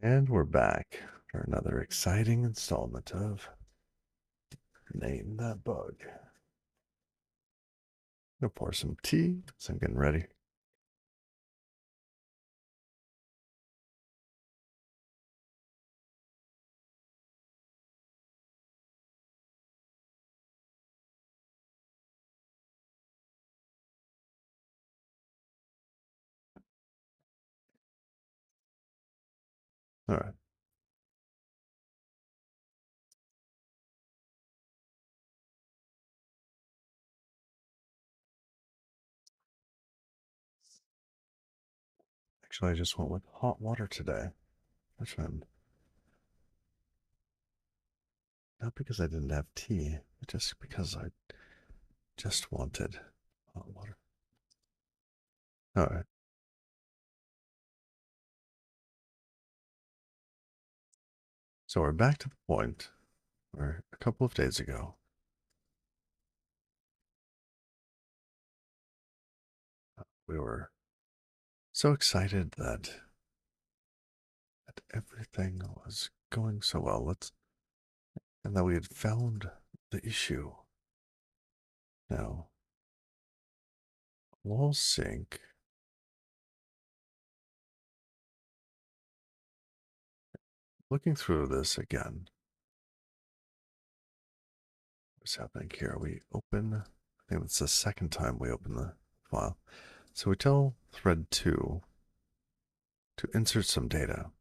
And we're back for another exciting installment of Name That Bug. I'm gonna pour some tea, so I'm getting ready. All right. Actually, I just went with hot water today, which I'm not because I didn't have tea, but just because I just wanted hot water. All right. So we're back to the point where a couple of days ago, we were so excited that everything was going so well. And that we had found the issue. Now, wall sync. Looking through this again, what's happening here? We open, I think it's the second time we open the file. So we tell thread 2 to insert some data.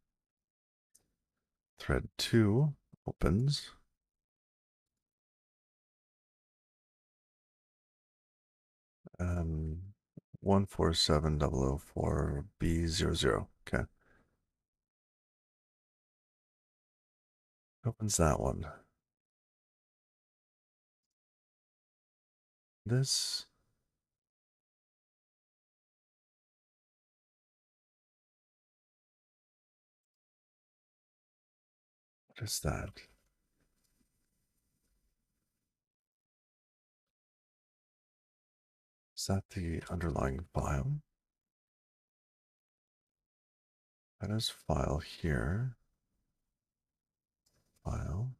Thread 2 opens. Um, 147004B00. Okay. Opens that one. This, what is that? Is that the underlying file? That is file here. File.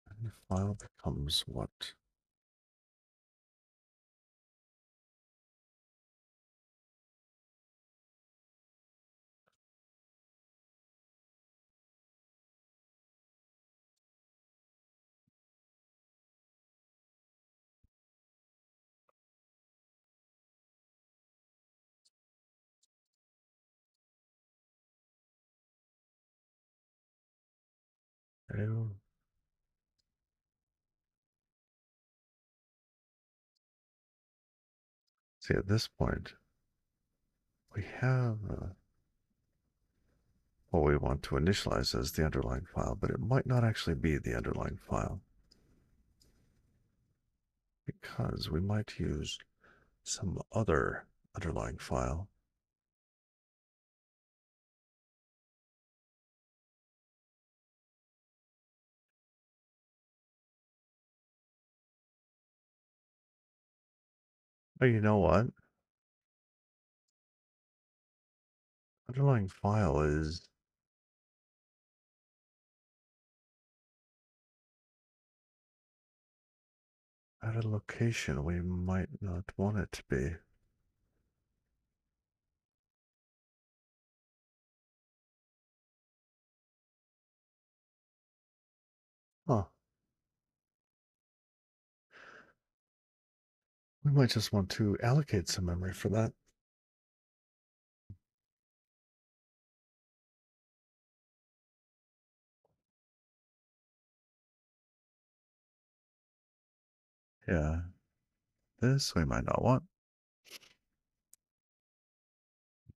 And the file becomes what? Oh, see, at this point, we have what we want to initialize as the underlying file, but it might not actually be the underlying file because we might use some other underlying file. Oh, you know what? Underlying file is at a location we might not want it to be. Huh. We might just want to allocate some memory for that. Yeah, this we might not want.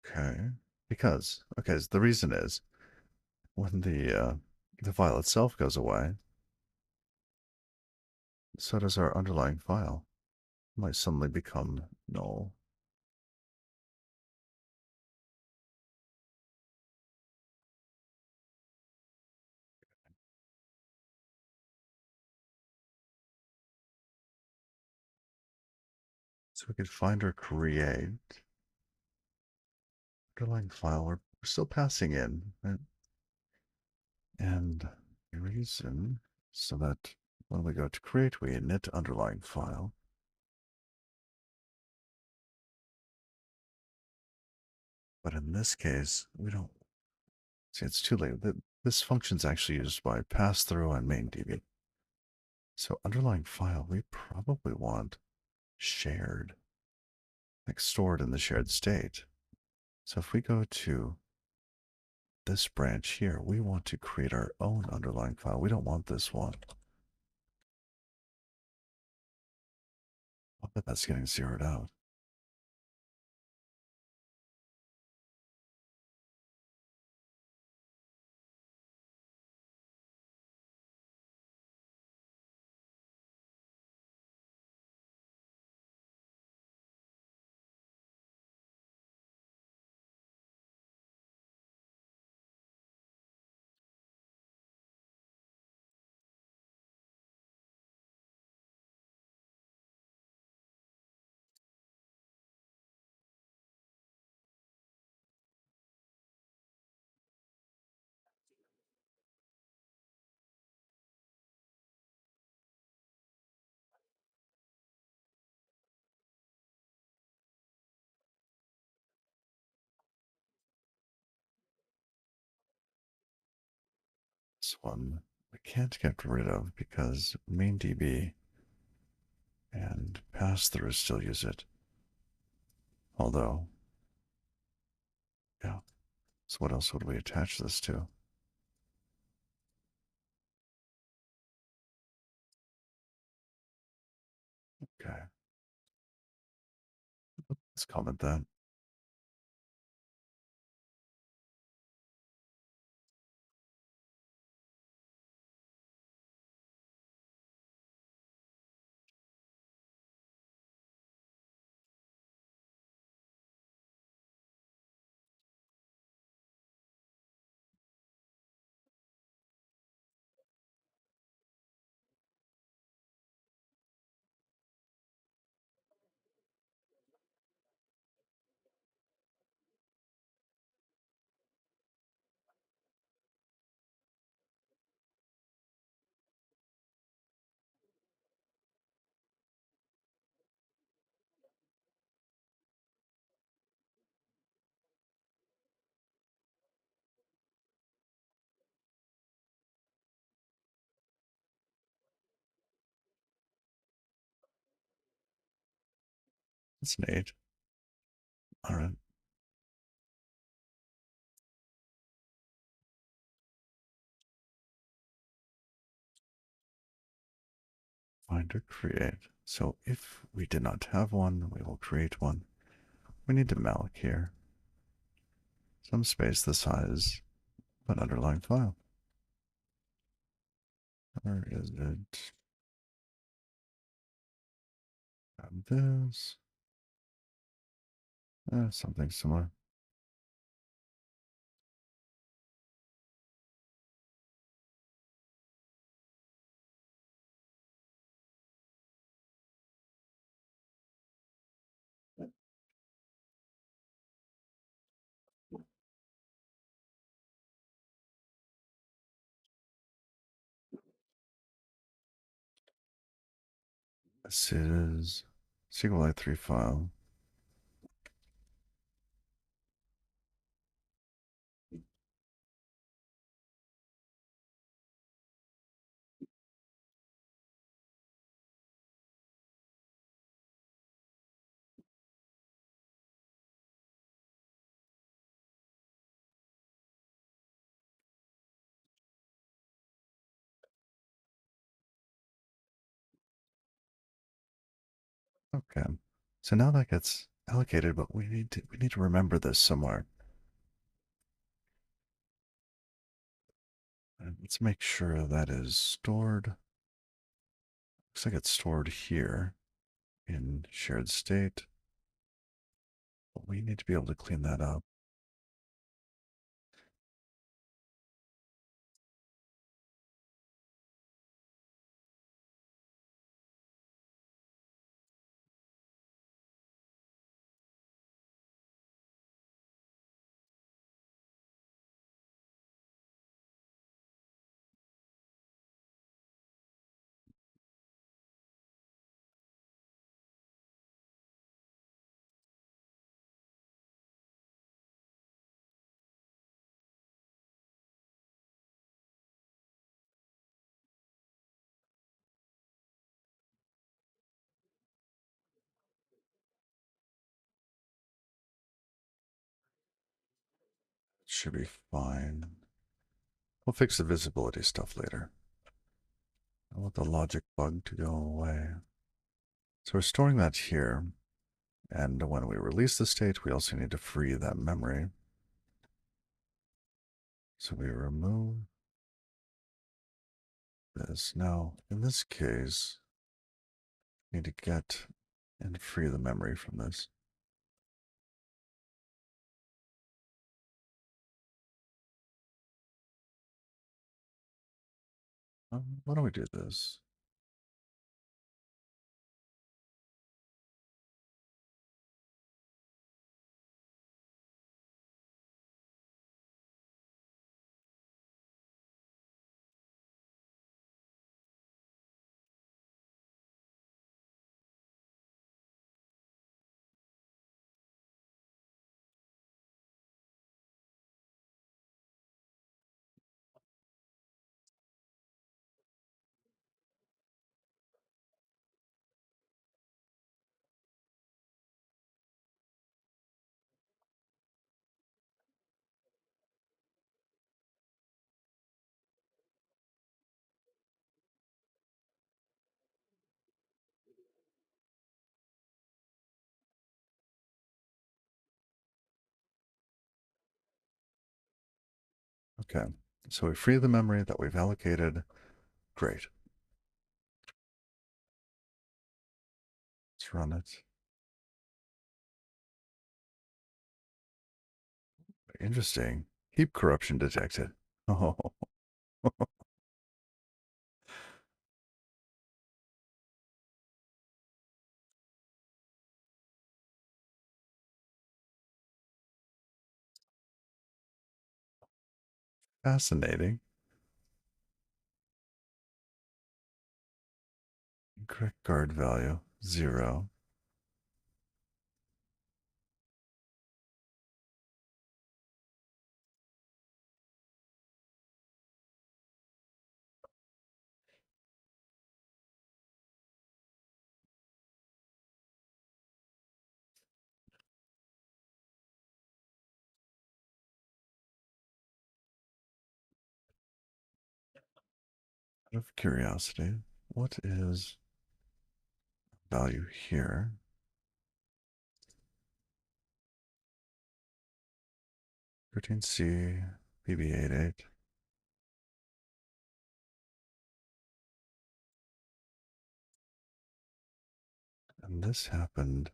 Okay. Because, okay, so the reason is when the file itself goes away, so does our underlying file. It might suddenly become null. So we could find or create underlying file or we're still passing in, right? And the reason so that when we go to create, we init underlying file. But in this case, we don't see it's too late. This function is actually used by pass through and main DB. So underlying file, we probably want shared, like stored in the shared state. So if we go to this branch here, we want to create our own underlying file. We don't want this one. I bet that's getting zeroed out. This one we can't get rid of because main DB and pass through still use it. Although, yeah. So what else would we attach this to? Okay. Let's comment that. That's neat. All right. Find or create. So if we did not have one, we will create one. We need to malloc here. Some space the size of an underlying file. Where is it? Grab this. Something similar. This is SQLite 3 file. Okay. So now that gets allocated, but we need to remember this somewhere. And let's make sure that is stored. Looks like it's stored here in shared state. But we need to be able to clean that up. Should be fine. We'll fix the visibility stuff later. I want the logic bug to go away. So we're storing that here. And when we release the state, we also need to free that memory. So we remove this. Now, in this case, we need to get and free the memory from this. Why don't we do this? Okay, so we free the memory that we've allocated. Great. Let's run it. Interesting. Heap corruption detected. Oh, fascinating. Incorrect guard value, 0. Out of curiosity, what is value here? 13C, BB88. And this happened.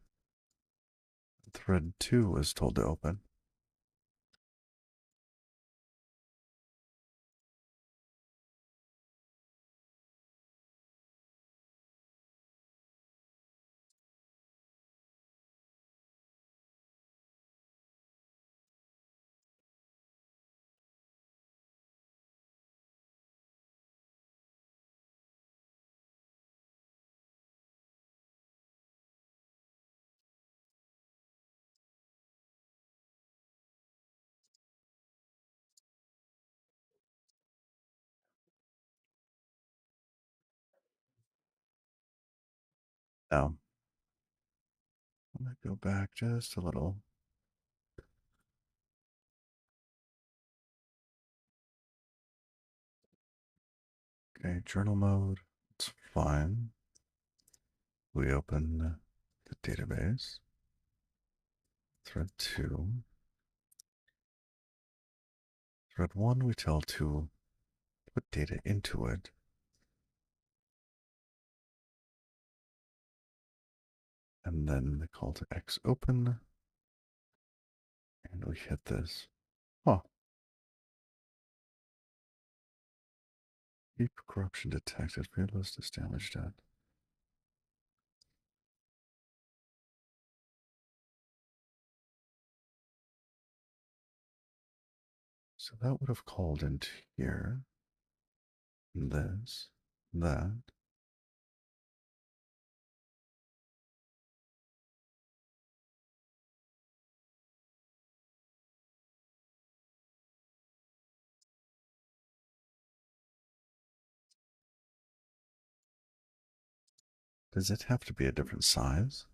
Thread 2 was told to open. Now, I'm going to go back just a little. Okay, journal mode. It's fine. We open the database. Thread 2. Thread 1, we tell to put data into it. And then the call to X open. And we hit this. Huh. Deep corruption detected. Read list is damaged at. So that would have called into here. This. That. Does it have to be a different size?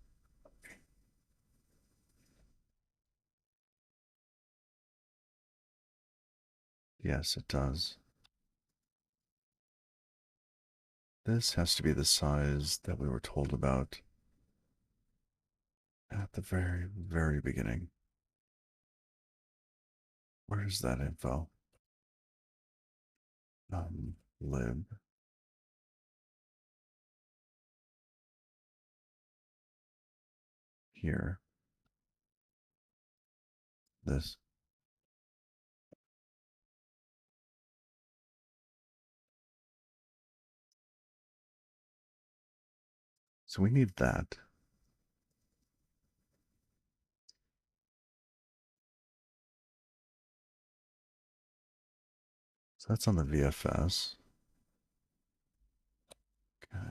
Yes, it does. This has to be the size that we were told about at the very, very beginning. Where is that info? Lib. Here. This. So we need that. So that's on the VFS. Okay.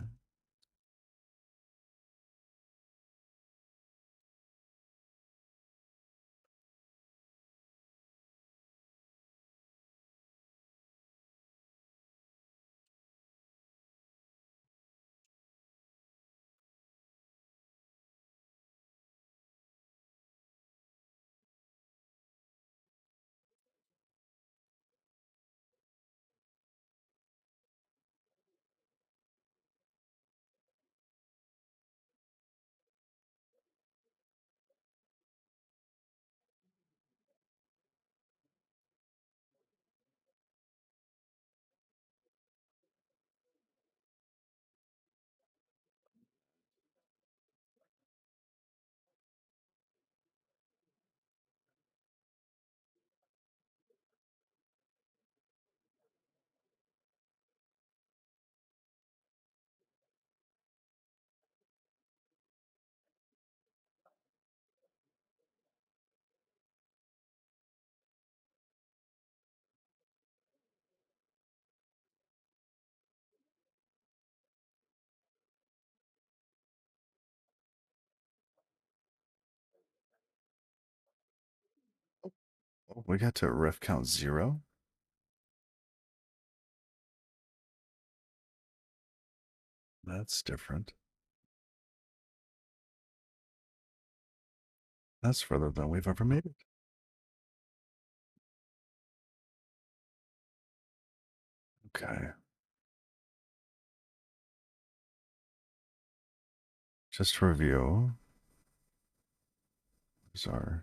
Oh, we got to ref count 0. That's different. That's further than we've ever made it. Okay. Just to review. Sorry.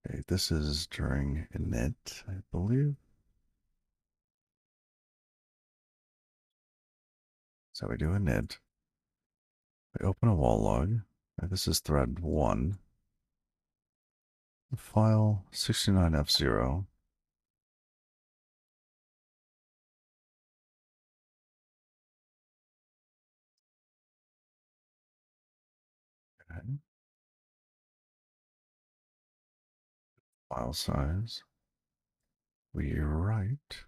Okay, this is during init, I believe. So we do init. We open a wall log. This is thread 1. File 69F0. Okay. File size. We write.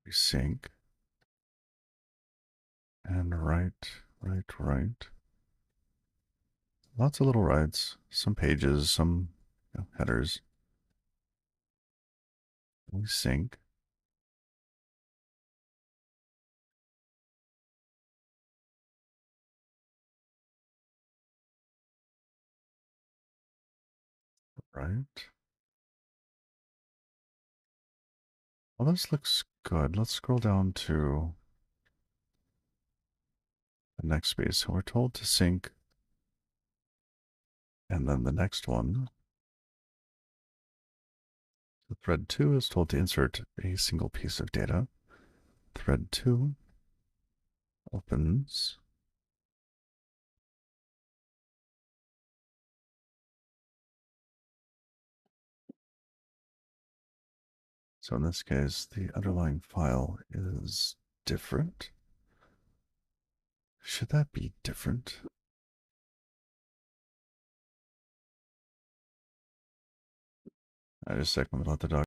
We sync. And write. Lots of little writes. Some pages, some headers. We sync. Right. Well, this looks good. Let's scroll down to the next space. So we're told to sync. And then the next one. So thread 2 is told to insert a single piece of data. Thread 2 opens. So in this case, the underlying file is different. Should that be different? I just a second without the dog.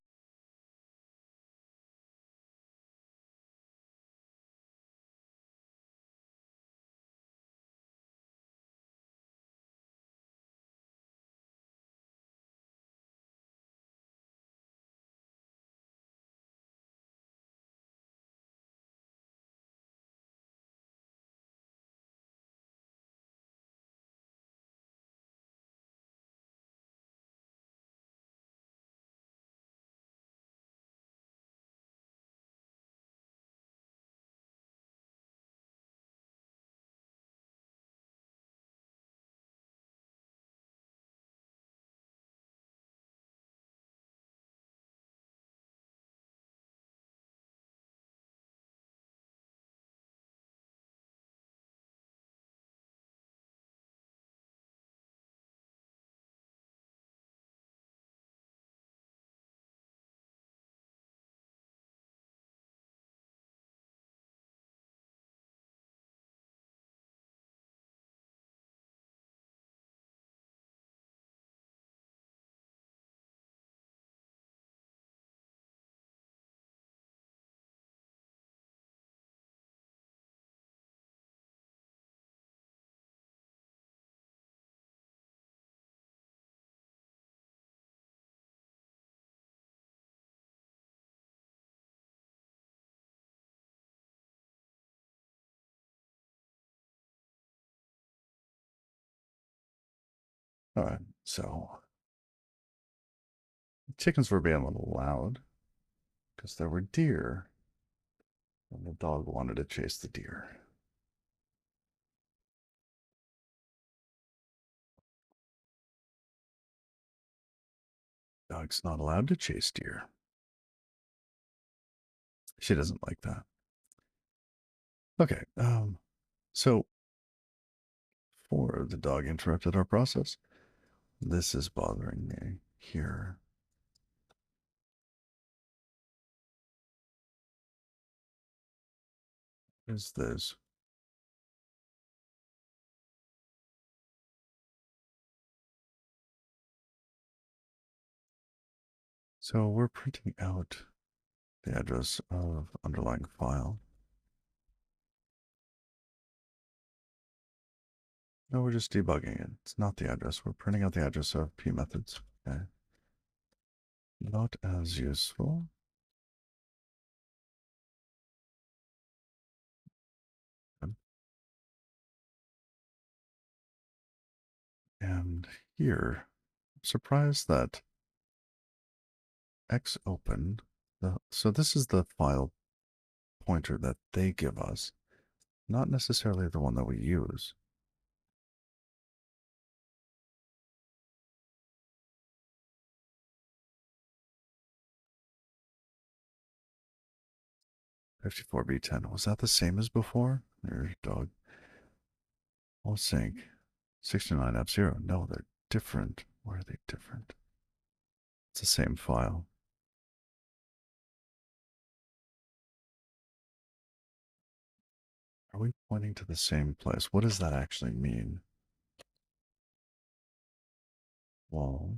All right, so chickens were being a little loud because there were deer, and the dog wanted to chase the deer. Dog's not allowed to chase deer. She doesn't like that. Okay, so for the dog interrupted our process. This is bothering me here. Is this? So we're printing out the address of underlying file. No, we're just debugging it. It's not the address. We're printing out the address of p methods. Okay. Not as useful. And here, I'm surprised that x open. So this is the file pointer that they give us, not necessarily the one that we use. $54B10. Was that the same as before? There's dog. All sync. 69F0. No, they're different. Why are they different? It's the same file. Are we pointing to the same place? What does that actually mean? Well,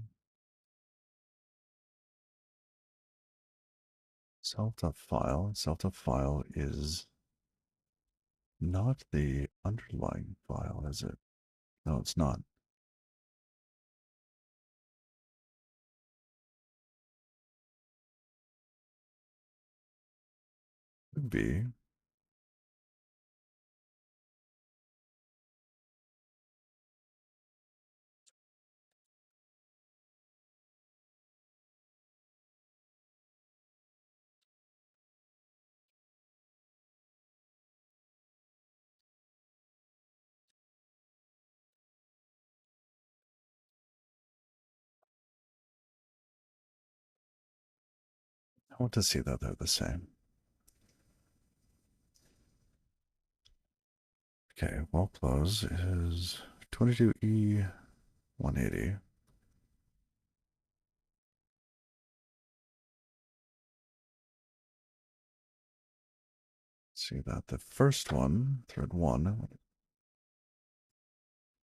self.file. Self.file is not the underlying file, is it? No, it's not. Could be. I want to see that they're the same. Okay, wall close is 22E 180. See that the first one, thread one,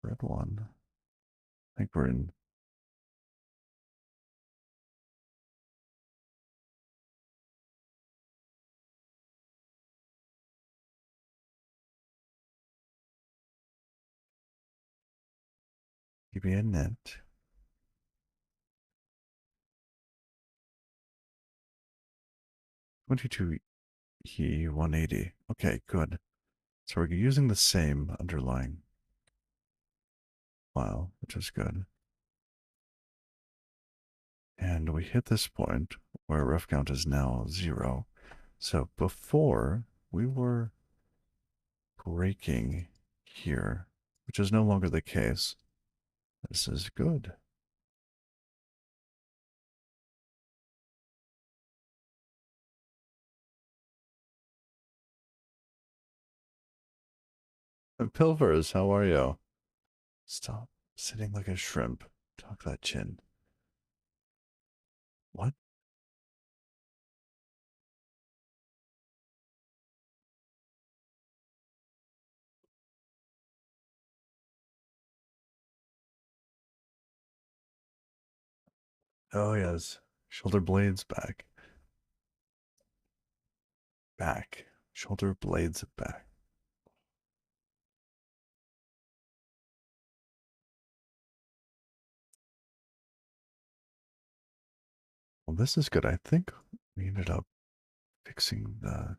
I think we're in. PBN net. 22E 180. Okay, good. So we're using the same underlying file, which is good. And we hit this point where ref count is now 0. So before we were breaking here, which is no longer the case. This is good. Pilvers, how are you? Stop sitting like a shrimp. Tuck that chin. What? Oh, yes. Shoulder blades back. Back. Shoulder blades back. Well, this is good. I think we ended up fixing the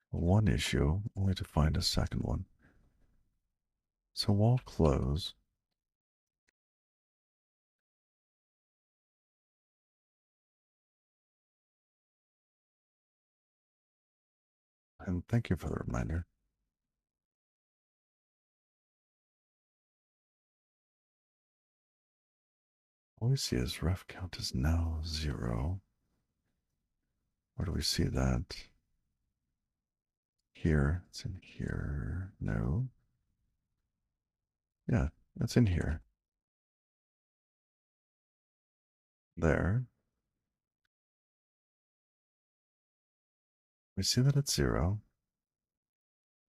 one issue, only to find a second one. So wall close. and thank you for the reminder. All we see is ref count is now 0. Where do we see that? Here. It's in here. No. Yeah, it's in here. There. We see that it's 0.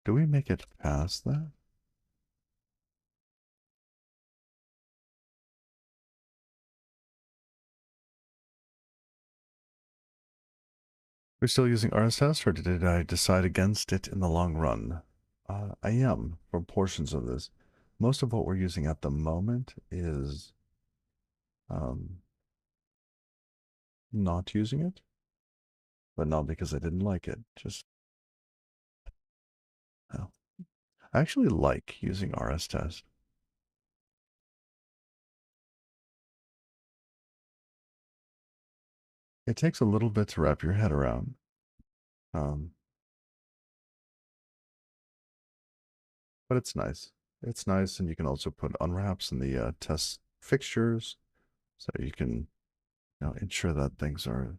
Do we make it past that? We're still using RSS, or did I decide against it in the long run? I am for portions of this. Most of what we're using at the moment is not using it, but not because I didn't like it. Just, oh. I actually like using RS test. It takes a little bit to wrap your head around. But it's nice. It's nice, and you can also put unwraps in the test fixtures, so you can ensure that things are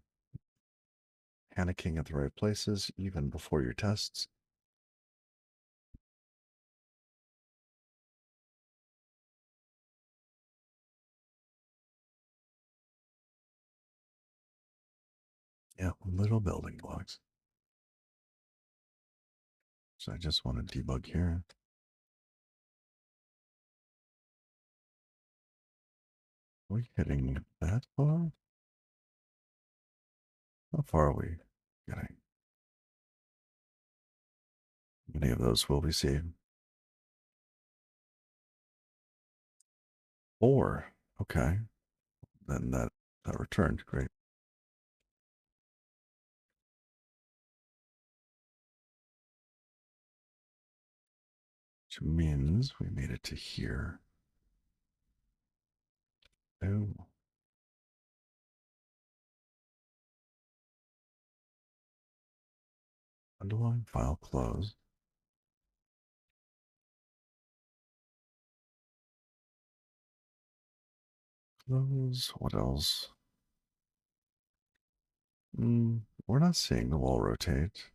panicking at the right places even before your tests. Yeah, little building blocks. So I just want to debug here. Are we hitting that far? How far are we getting? Many of those will be saved. 4. Okay. Then that returned. Great. Which means we made it to here. Oh. Underlying file closed. Close. What else? We're not seeing the wall rotate.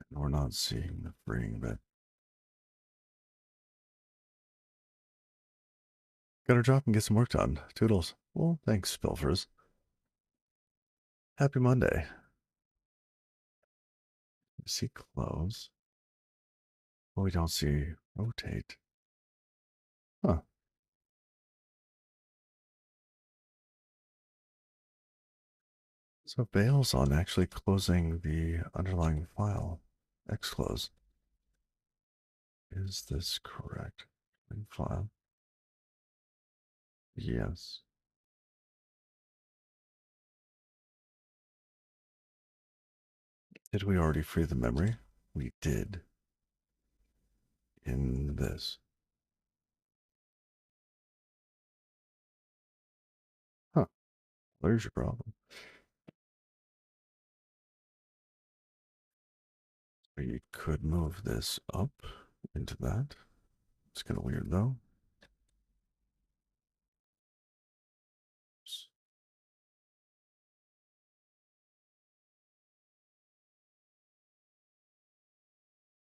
And we're not seeing the freeing bit. Gotta drop and get some work done. Toodles. Well, thanks, Pilfers. Happy Monday. We see close. But we don't see rotate. Huh. So it bails on actually closing the underlying file. Xclose. Is this correct? File. Yes. Did we already free the memory? We did. In this. Huh. There's your problem. We could move this up into that. It's kind of weird though.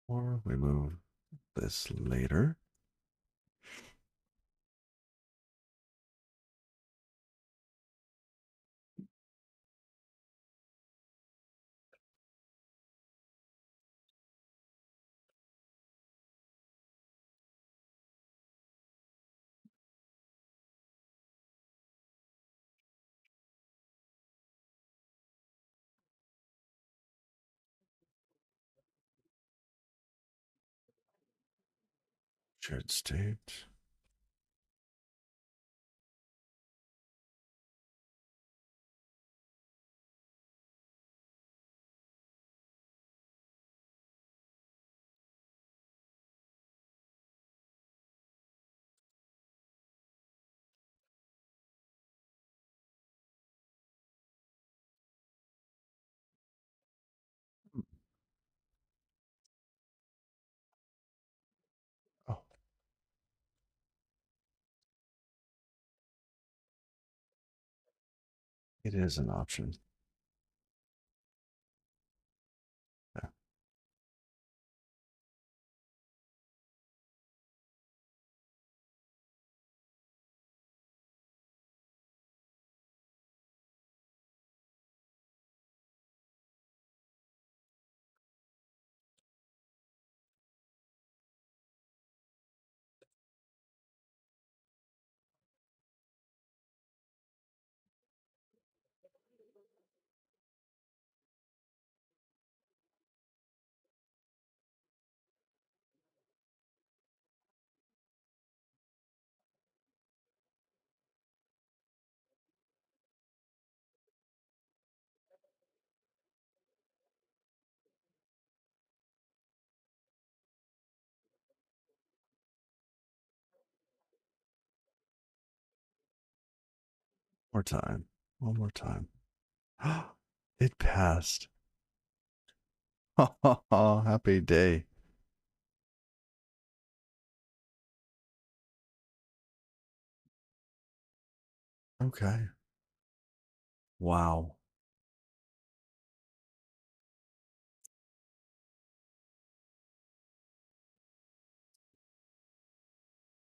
Or we move this later. Shared state. It is an option. Yeah. More time. One more time. It passed. Happy day. Okay. Wow.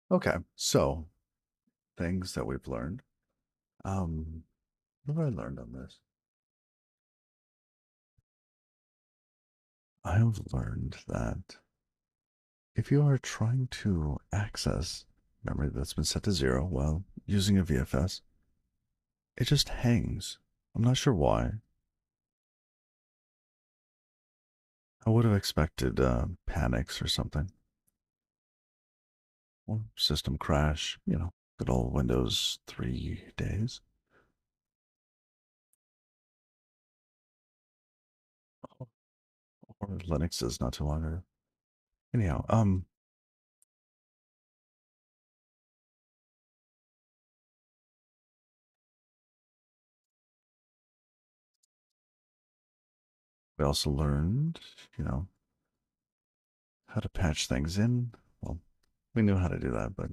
Okay. So, things that we've learned. Um, what have I learned on this? I have learned that if you are trying to access memory that's been set to 0 while using a VFS, it just hangs. I'm not sure why. I would have expected panics or something. Or system crash, good old Windows 3 days. Or Linux is not too long ago. Anyhow, we also learned, you know, how to patch things in. Well, we knew how to do that, but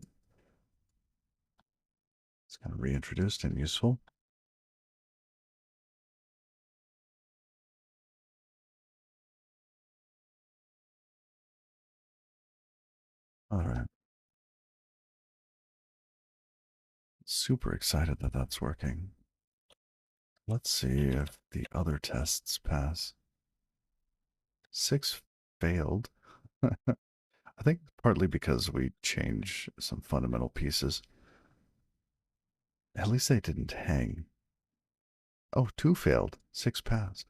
it's kind of reintroduced and useful. All right. Super excited that that's working. Let's see if the other tests pass. 6 failed. I think partly because we changed some fundamental pieces. At least they didn't hang. Oh, 2 failed. 6 passed.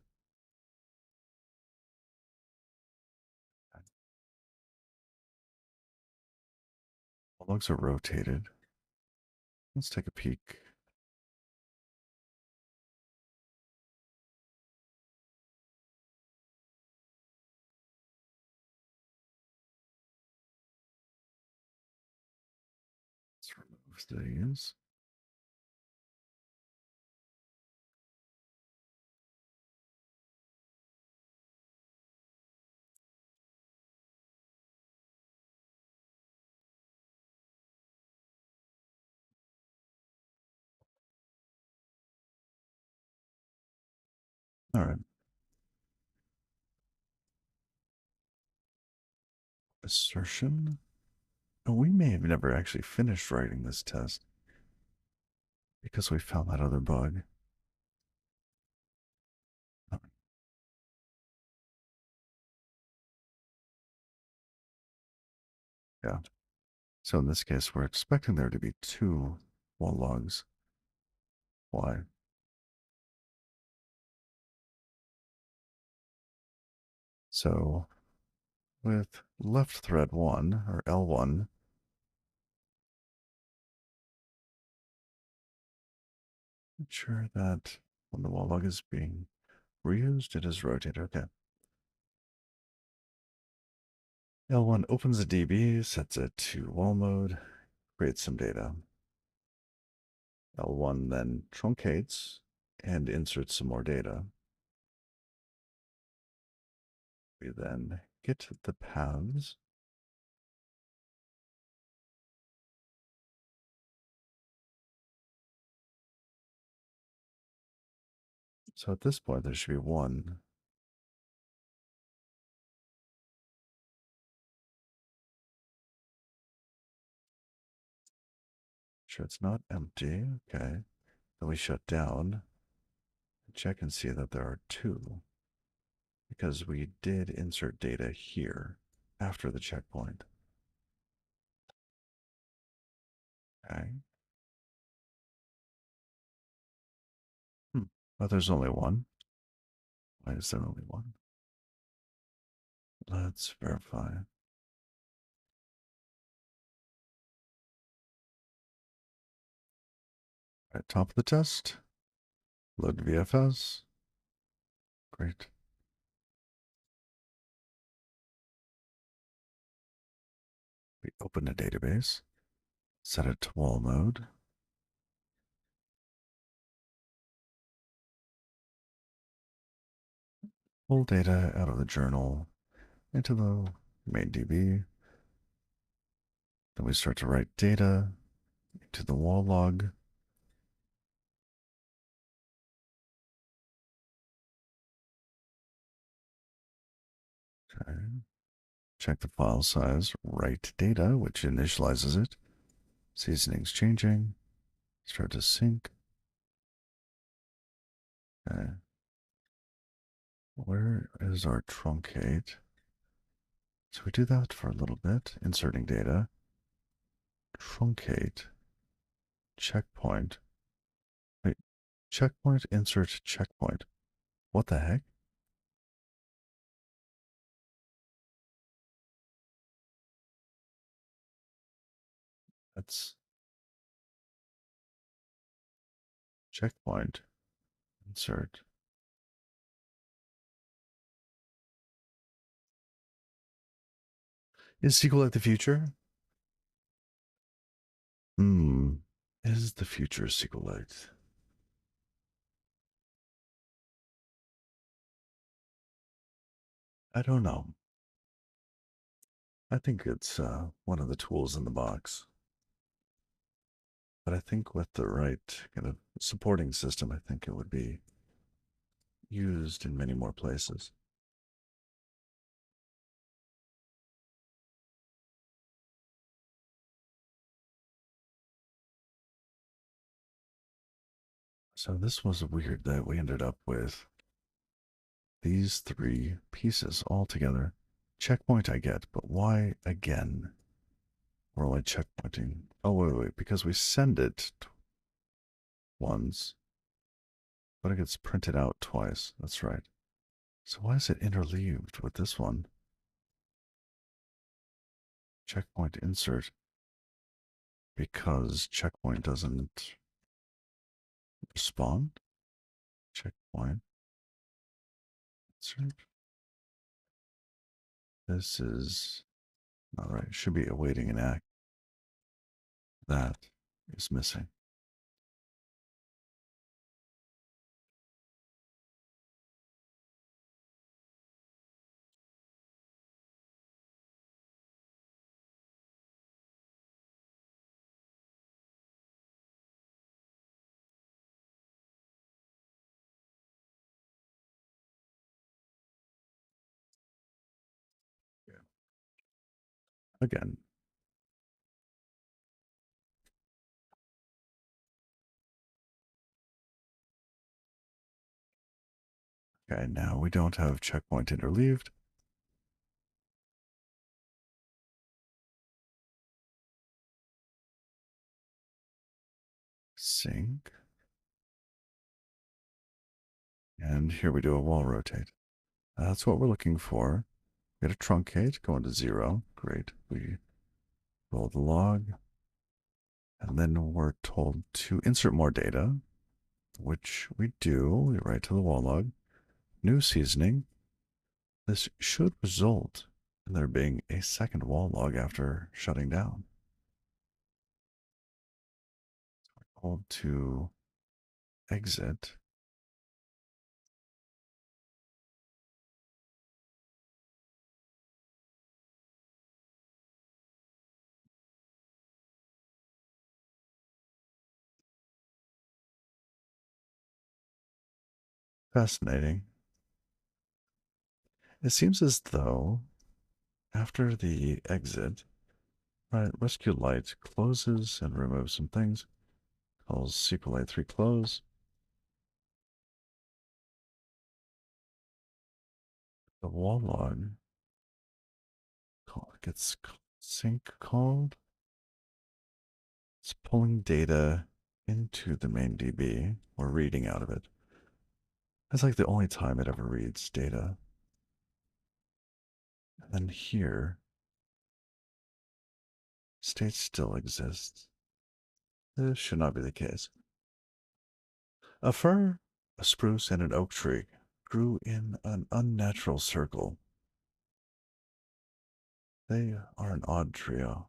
Logs are rotated. Let's take a peek. Let's remove these. All right. Assertion. Oh, we may have never actually finished writing this test because we found that other bug. Oh, yeah. So in this case, we're expecting there to be 2 wall logs. Why? So with left thread 1 or L1, ensure that when the wall log is being reused, it is rotated. Okay. L1 opens a DB, sets it to wall mode, creates some data. L1 then truncates and inserts some more data. We then get the paths. So at this point, there should be one. Sure, it's not empty. Okay. Then we shut down. Check and see that there are two. Because we did insert data here after the checkpoint. Okay. But there's only one. Why is there only one? Let's verify. At top of the test. Load VFS. Great. We open a database. Set it to wall mode. Pull data out of the journal into the main DB. Then we start to write data into the wall log. Okay. Check the file size, write data, which initializes it. Seasoning's changing. Start to sync. Okay. Where is our truncate? So we do that for a little bit, inserting data. Truncate. Checkpoint. Wait, checkpoint, insert checkpoint. What the heck? That's checkpoint, insert. Is SQLite the future? Is the future SQLite? I don't know. I think it's one of the tools in the box. But I think with the right kind of supporting system, I think it would be used in many more places. So this was weird that we ended up with these three pieces all together. Checkpoint I get, but why again? We're only checkpointing. Oh, wait, because we send it once, but it gets printed out twice. That's right. So why is it interleaved with this one? Checkpoint insert. Because checkpoint doesn't respond. Checkpoint insert. This is not right. Should be awaiting an act. That is missing. Yeah. Again. Okay, now we don't have checkpoint interleaved. Sync. And here we do a wall rotate. That's what we're looking for. Get a truncate, go into 0. Great. We roll the log. And then we're told to insert more data, which we do. We write to the wall log. New seasoning. This should result in there being a second wall log after shutting down. So we're told to exit. Fascinating. It seems as though after the exit, right, rescue light closes and removes some things. Calls sqlite 3 close. The wall log gets sync called. It's pulling data into the main DB or reading out of it. That's like the only time it ever reads data. And then here, state still exists. This should not be the case. A fir, a spruce, and an oak tree grew in an unnatural circle. They are an odd trio.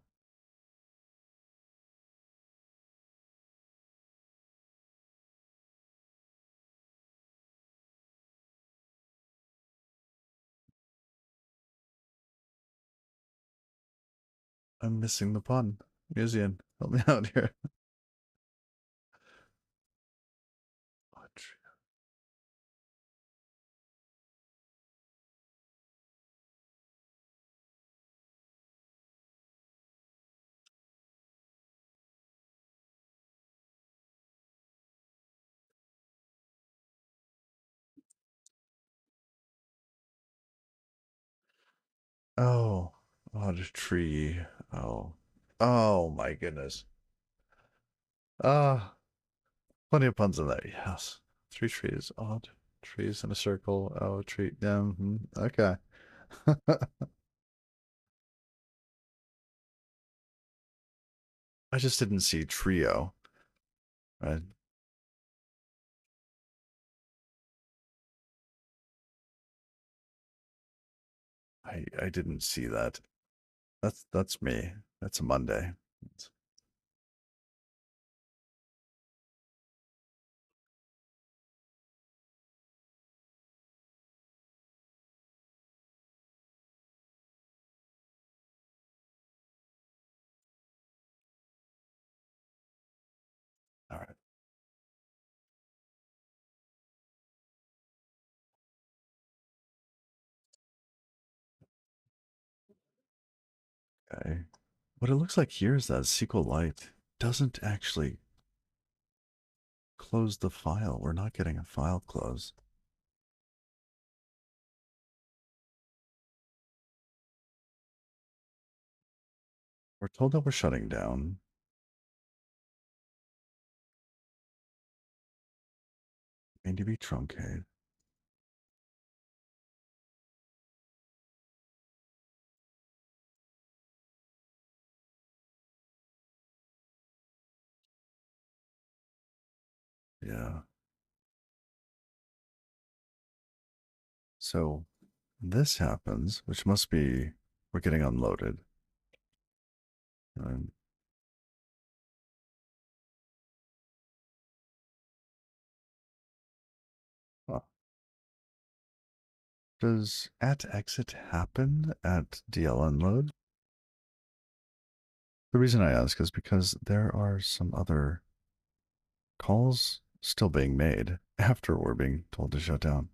I'm missing the pun. Museum, help me out here. Odd trio. Oh, odd tree. Oh, oh my goodness. Ah, plenty of puns in there. Yes, three trees, odd trees in a circle. Oh, tree. Yeah, okay. I just didn't see trio. Right? I didn't see that. That's me. That's a Monday. All right. Okay. What it looks like here is that SQLite doesn't actually close the file. We're not getting a file close. We're told that we're shutting down. Need to be truncated. Yeah. So this happens, which must be we're getting unloaded. Um, huh. Does at exit happen at DL unload? The reason I ask is because there are some other calls still being made after we're being told to shut down.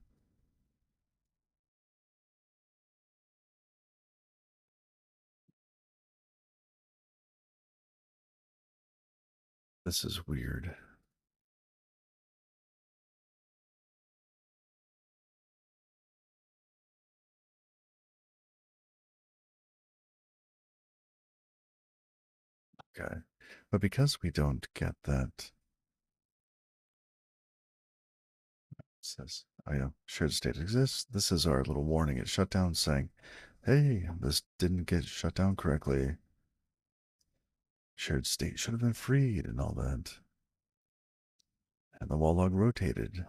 This is weird. Okay. But because we don't get that, it says, oh yeah, shared state exists. This is our little warning at shutdown saying, hey, this didn't get shut down correctly. Shared state should have been freed and all that. And the wall log rotated.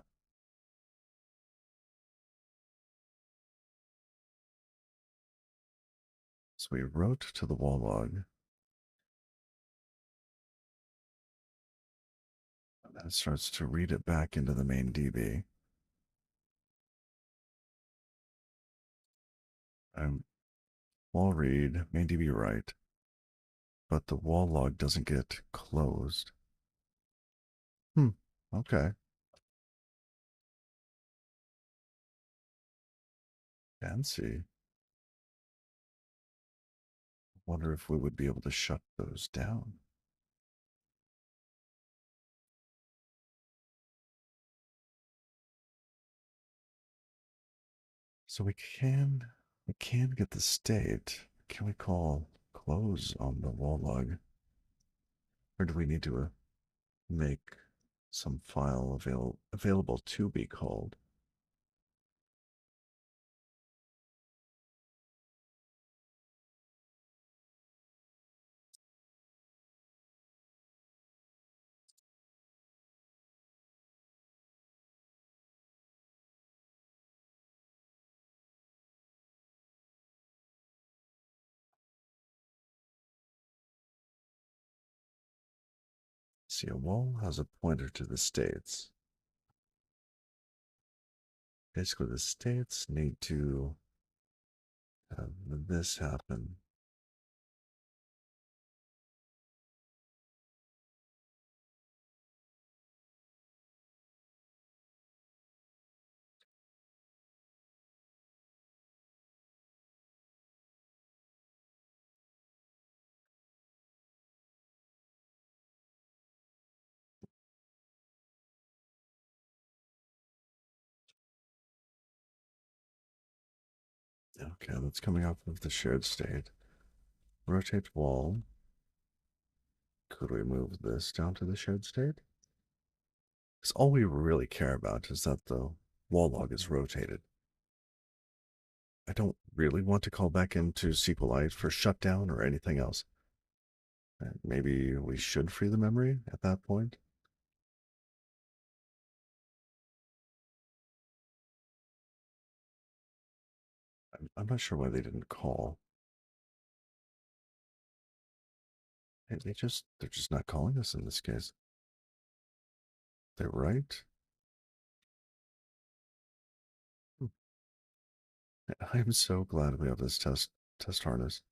So we wrote to the wall log. And then it starts to read it back into the main DB. I'm wall read, main DB write, but the wall log doesn't get closed. Hmm. Okay. Fancy. Wonder if we would be able to shut those down. So we can get the state. Can we call close on the wall log? Or do we need to make some file available to be called? See, a wall has a pointer to the states. Basically, the states need to have this happen. Okay, that's coming off of the shared state. Rotate wall. Could we move this down to the shared state? Because all we really care about is that the wall log is rotated. I don't really want to call back into SQLite for shutdown or anything else. Maybe we should free the memory at that point. I'm not sure why they didn't call. They're just not calling us in this case. They're right. Hmm. I'm so glad we have this test harness.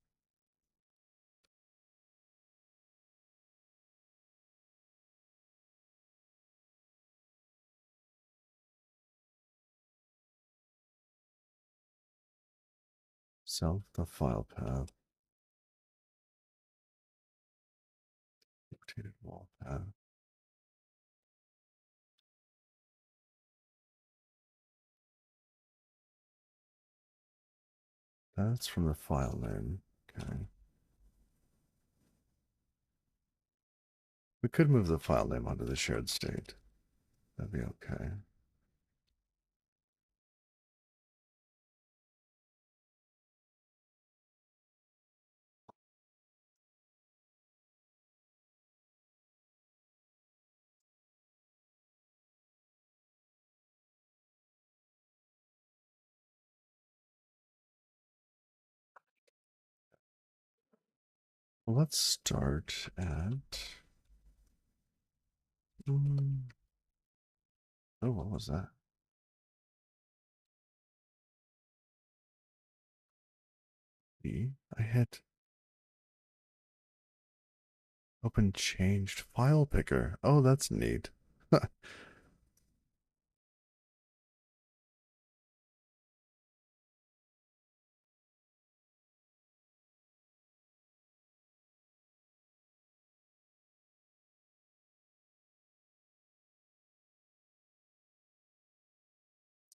Self the file path. Rotated wall path. That's from the file name. Okay. We could move the file name onto the shared state. That'd be okay. Well, let's start at. Oh, what was that? I hit open changed file picker. Oh, that's neat.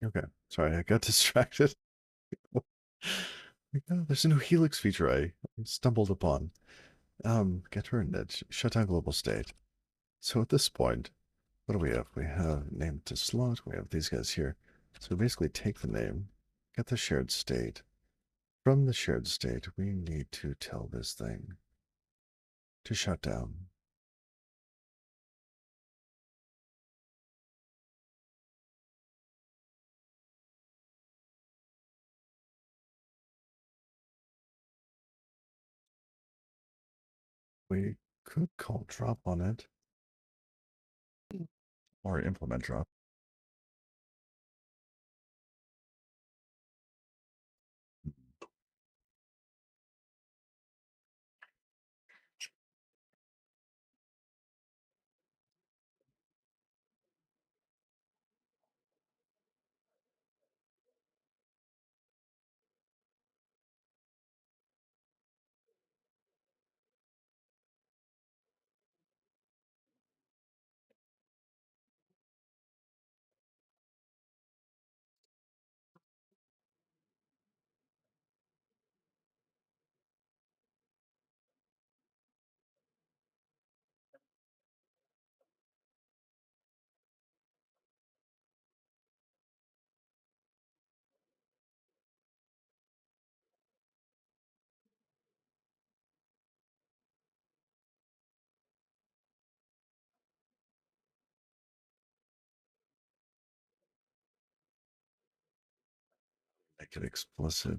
Okay, sorry, I got distracted. There's a new Helix feature I stumbled upon. Get her in it. Shut down global state. So at this point, what do we have? We have name to slot. We have these guys here. So we basically take the name, get the shared state. From the shared state, we need to tell this thing to shut down. We could call drop on it or implement drop. make it explicit.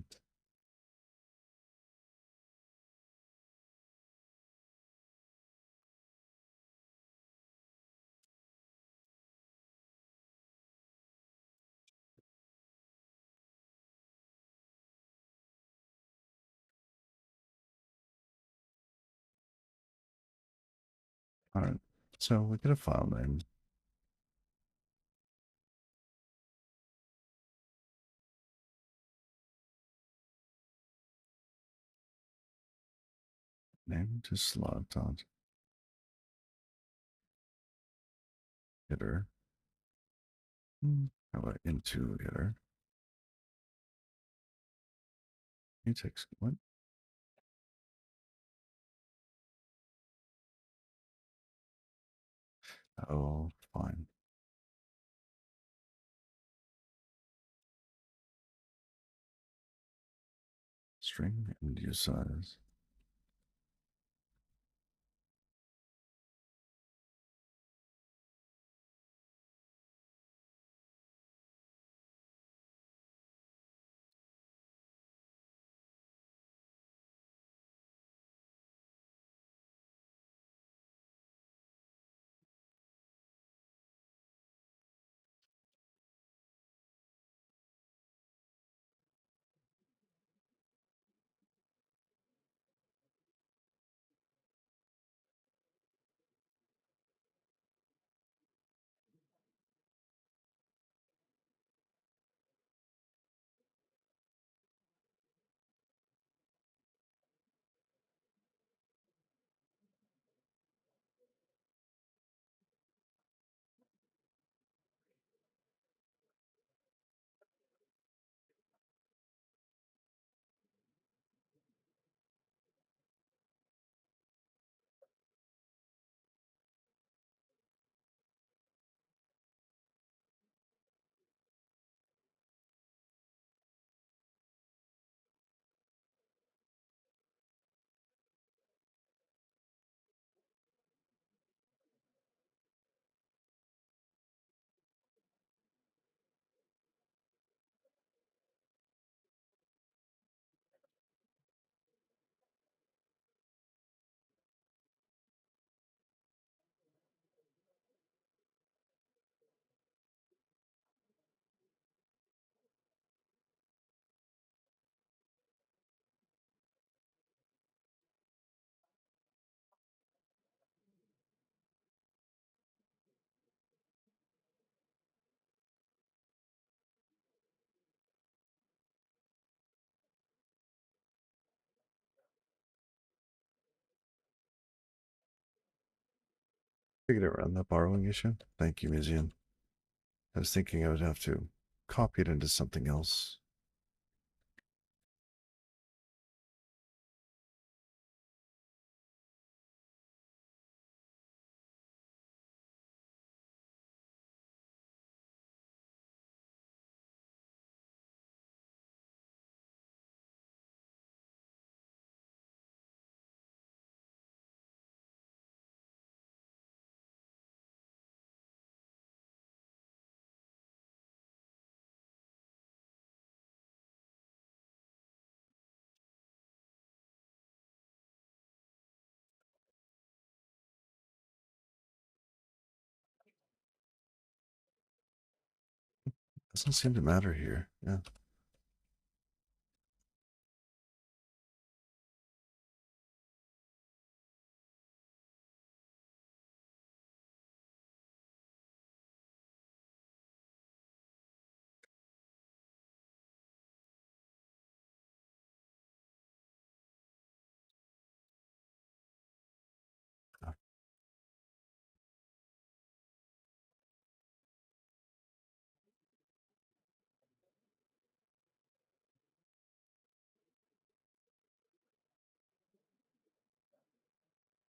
All right. So we get a file name. Name to slot dot hitter. How about into hitter? You takes what? Oh, fine. String and use size. Figured it around that borrowing issue. Thank you, Museum. I was thinking I would have to copy it into something else. Doesn't seem to matter here. Yeah.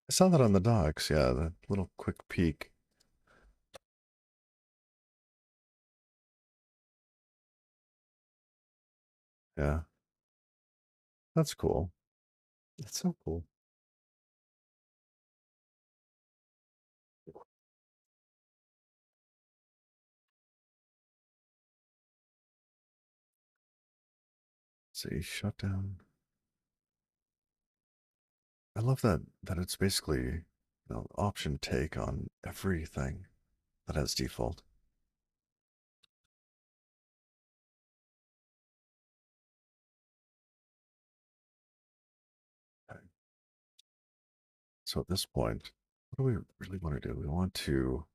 I saw that on the docs. Yeah, the little quick peek. Yeah, that's cool. That's so cool. Say shutdown. I love that it's basically option take on everything that has default. Okay. So at this point, what do we really want to do? We want to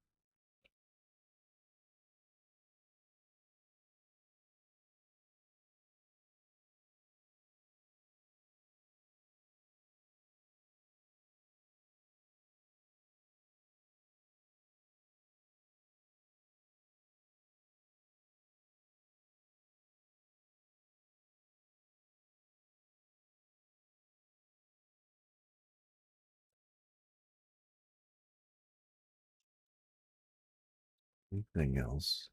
anything else.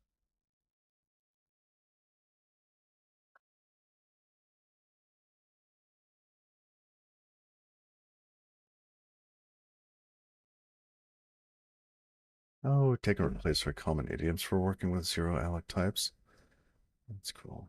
Oh, take and replace our common idioms for working with zero alloc types. That's cool.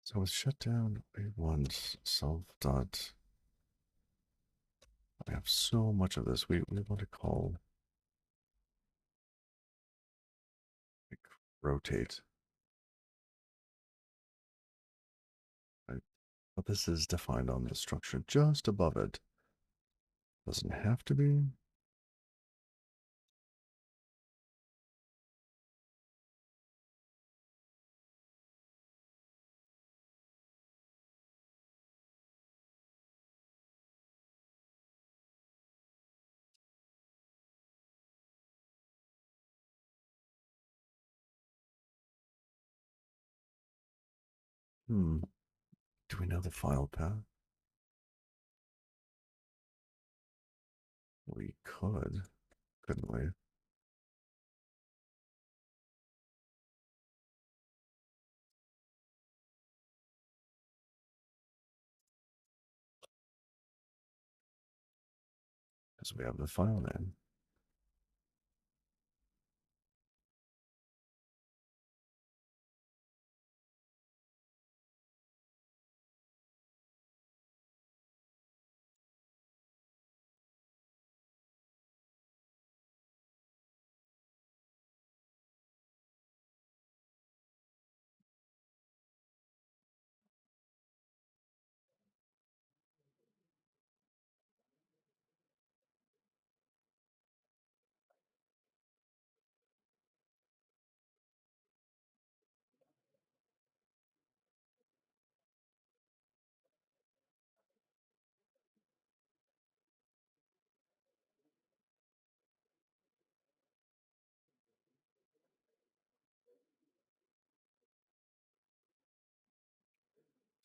So with shutdown, we want self dot. I have so much of this. We want to call like rotate. Right? But this is defined on the structure just above it. Doesn't have to be. Hmm. Do we know the file path? We could, couldn't we? Because we have the file name.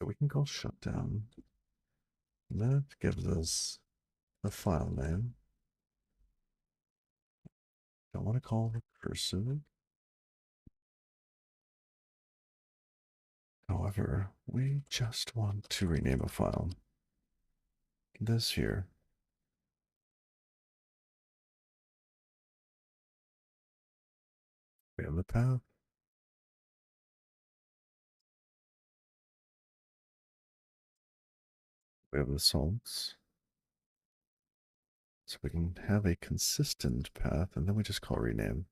So we can call shutdown. That gives us the file name. Don't want to call recursive. However, we just want to rename a file. This here. We have the path. We have the salts. So we can have a consistent path, and then we just call rename.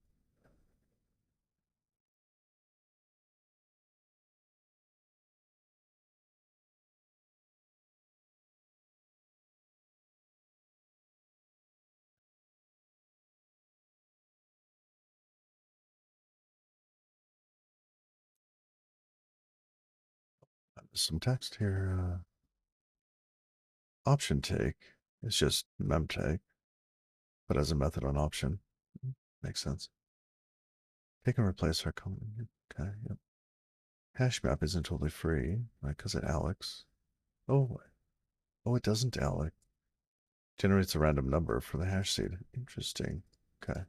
Some text here. Option take is just memtake, but as a method on option. Makes sense. Take and replace our comment. Okay, yep. Hash map isn't totally free, right? Because it Alex. Oh, oh, it doesn't Alex. Generates a random number for the hash seed. Interesting. Okay.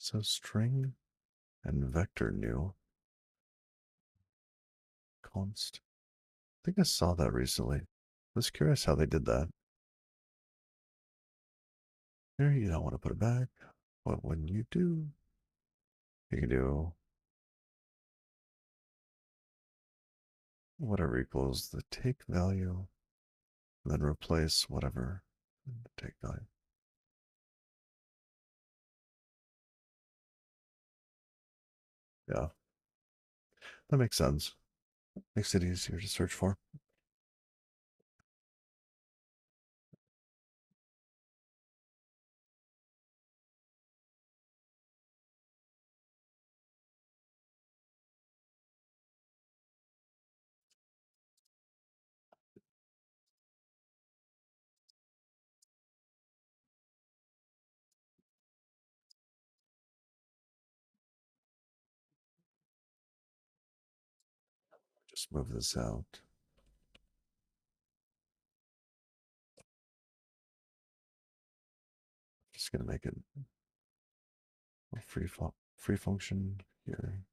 So string and vector new. Const. I think I saw that recently. I was curious how they did that. Here, you don't want to put it back. What when you do? You can do whatever equals the take value, and then replace whatever the take value. Yeah, that makes sense. Makes it easier to search for. Just move this out. Just gonna make it a free function here.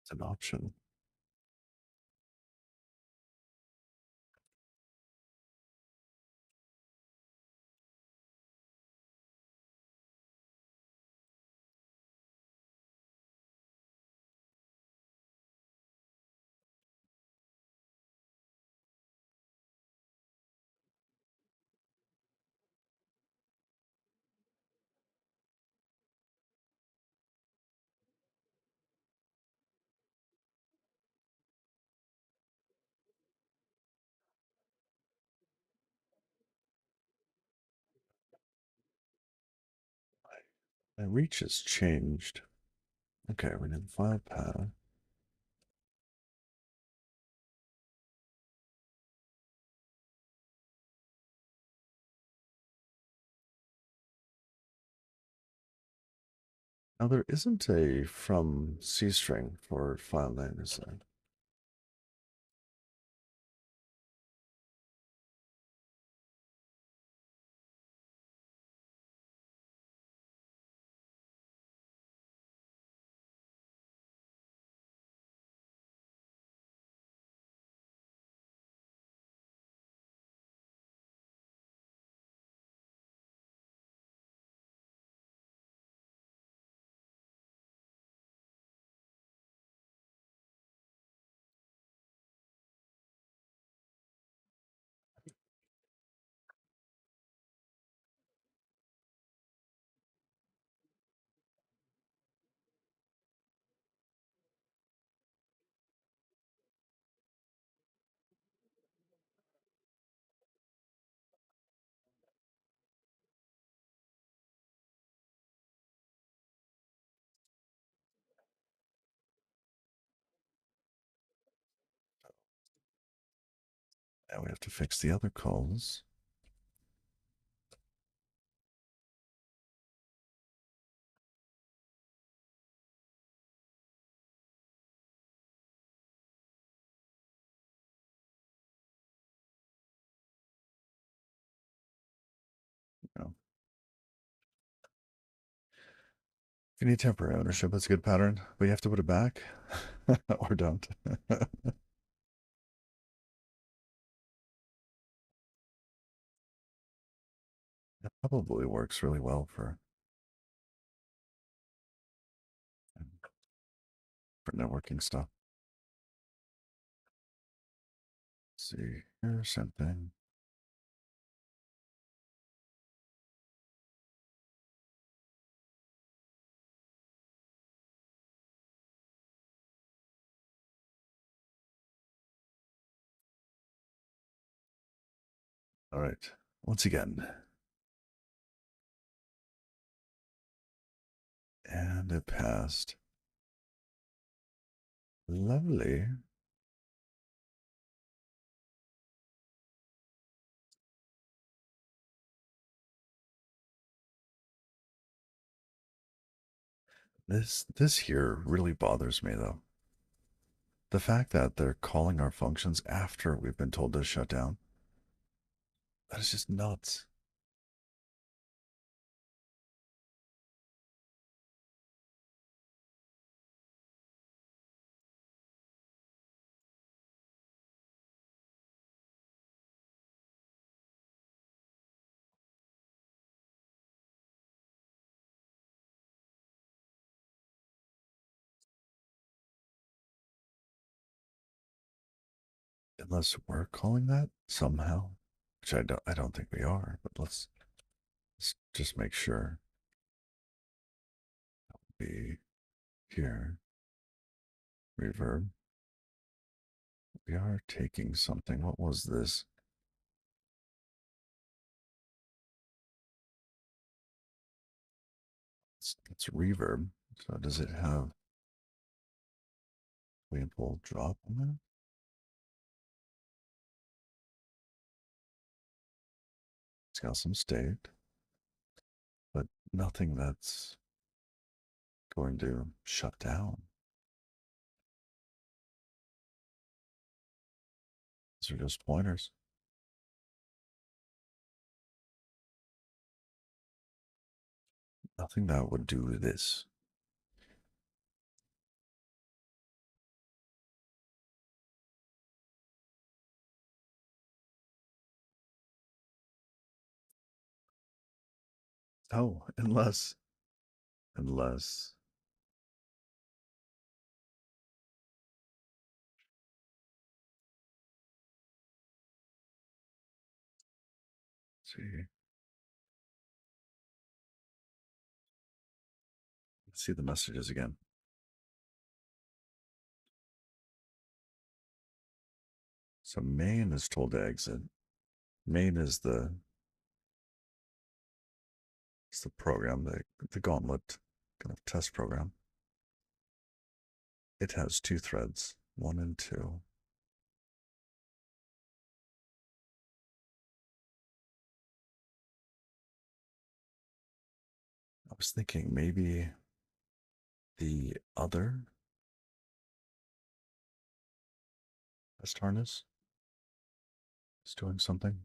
It's an option. My reach has changed. Okay, we're in the file path. Now there isn't a from C string for file name, is there? Now we have to fix the other calls. You if you need temporary ownership, that's a good pattern, but you have to put it back or don't. It probably works really well for networking stuff. see here, same thing. All right. Once again. And it passed. Lovely. This here really bothers me though. The fact that they're calling our functions after we've been told to shut down. That is just nuts. Unless we're calling that somehow. Which I don't think we are, but let's just make sure. Be here. Reverb. We are taking something. What was this? It's reverb. So does it have playable drop on it? It's got some state, but nothing that's going to shut down. These are just pointers. Nothing that would do this. Oh, unless, see, let's see the messages again. So main is told to exit. Main is the program, the gauntlet kind of test program. It has two threads, 1 and 2. I was thinking maybe the other test harness is doing something.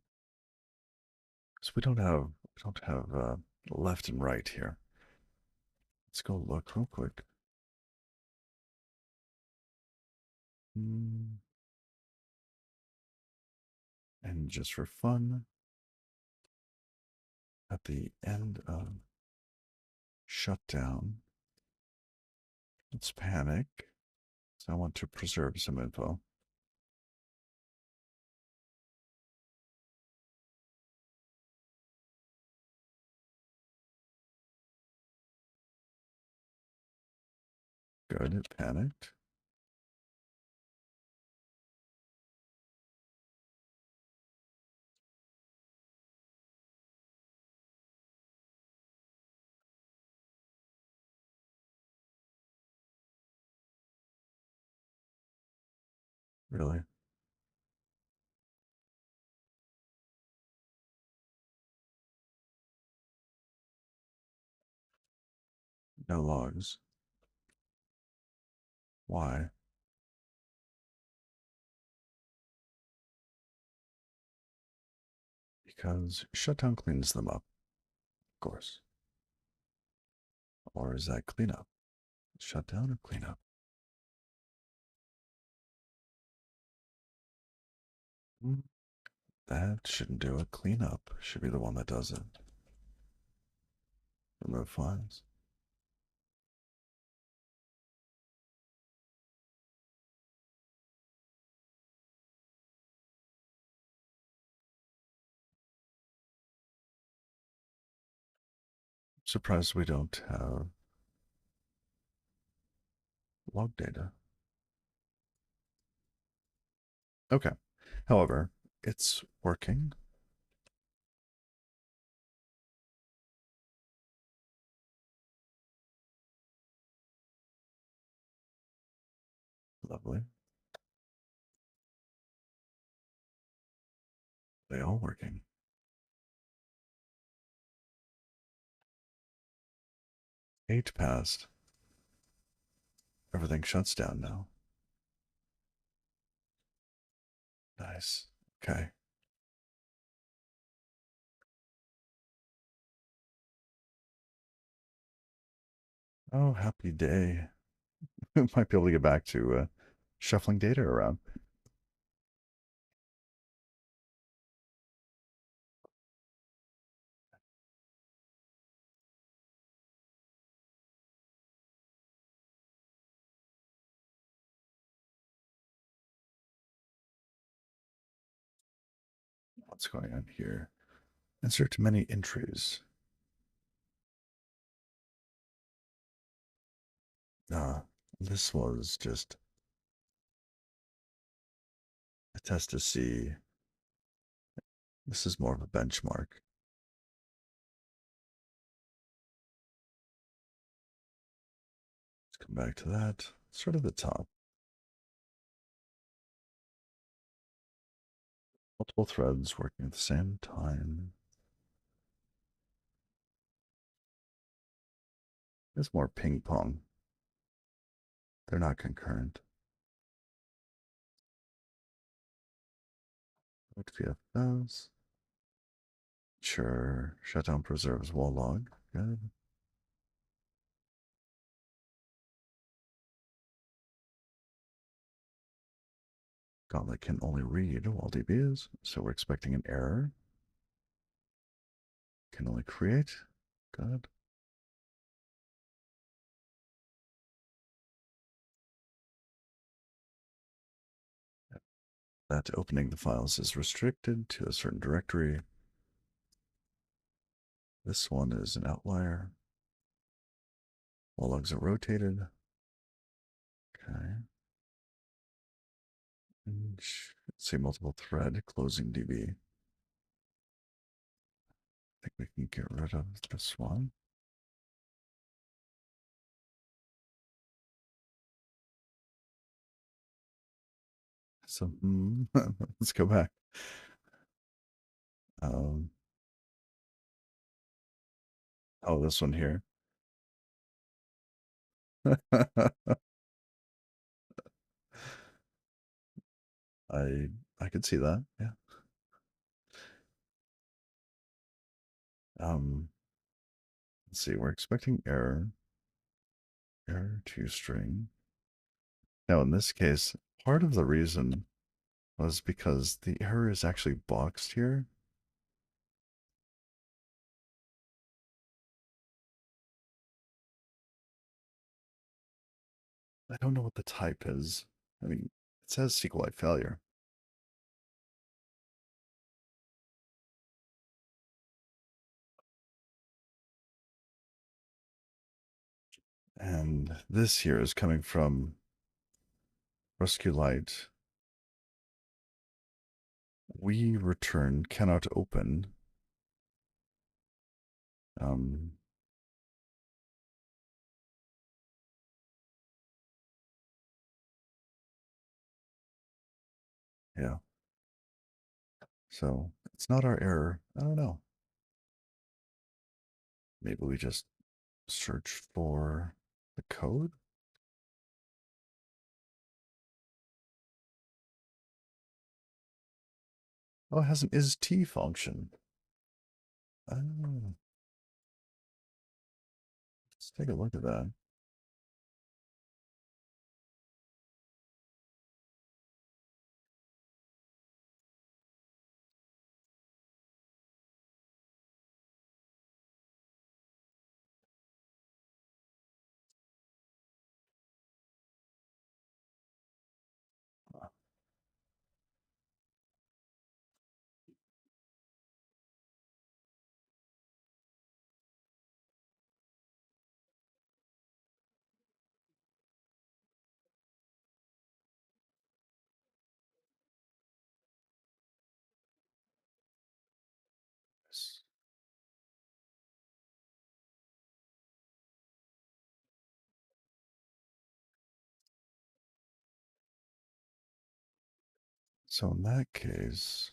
So we don't have left and right here. Let's go look real quick. And just for fun, at the end of shutdown, let's panic. So I want to preserve some info. Good, it panicked. Really? No logs. Why? Because shutdown cleans them up, of course. Or is that cleanup? Shutdown or cleanup? Hmm, that shouldn't do it. Cleanup should be the one that does it. Remove files. Surprised we don't have log data. Okay. However, it's working. Lovely. They all working. 8 passed. Everything shuts down now. Nice. Okay. Oh, happy day. We might be able to get back to shuffling data around. What's going on here? Insert many entries. Uh, this was just a test to see. This is more of a benchmark. Let's come back to that. Start at the top. Multiple threads working at the same time. It's more ping pong. They're not concurrent. What VFS? Sure. Shutdown preserves wall log. Good. Gauntlet can only read while DB is, so we're expecting an error. Can only create. Good. That opening the files is restricted to a certain directory. This one is an outlier. Wall logs are rotated. Okay. And let's say multiple thread closing DB. I think we can get rid of this one. So let's go back. Um, oh, this one here. I I could see that. Yeah. Let's see. We're expecting error to string. Now, in this case, part of the reason was because the error is actually boxed here. I don't know what the type is. I mean, it says SQLite failure. And this here is coming from sqlite. We return cannot open. Um, yeah. So it's not our error. I don't know. Maybe we just search for the code. Oh, it has an is_t function. Oh, let's take a look at that. So in that case,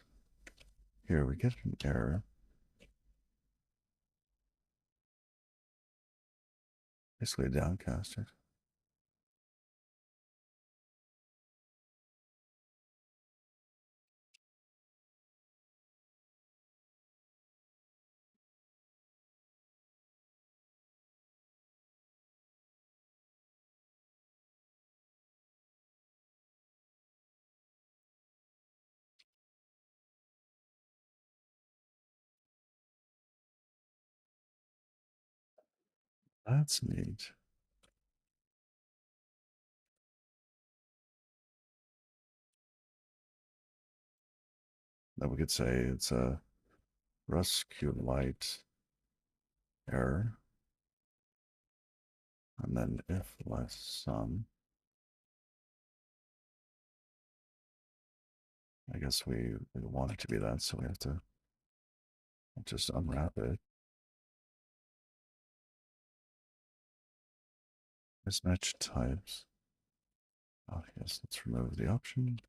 here we get an error. Basically a downcasted. That's neat. Then we could say it's a sqlite error. And then if less sum. I guess we want it to be that, so we have to just unwrap it. Mismatch types. Oh, yes, let's remove the option.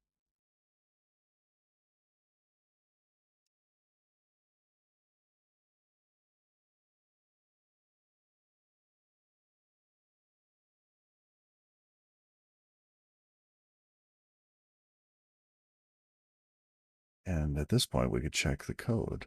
And at this point, we could check the code.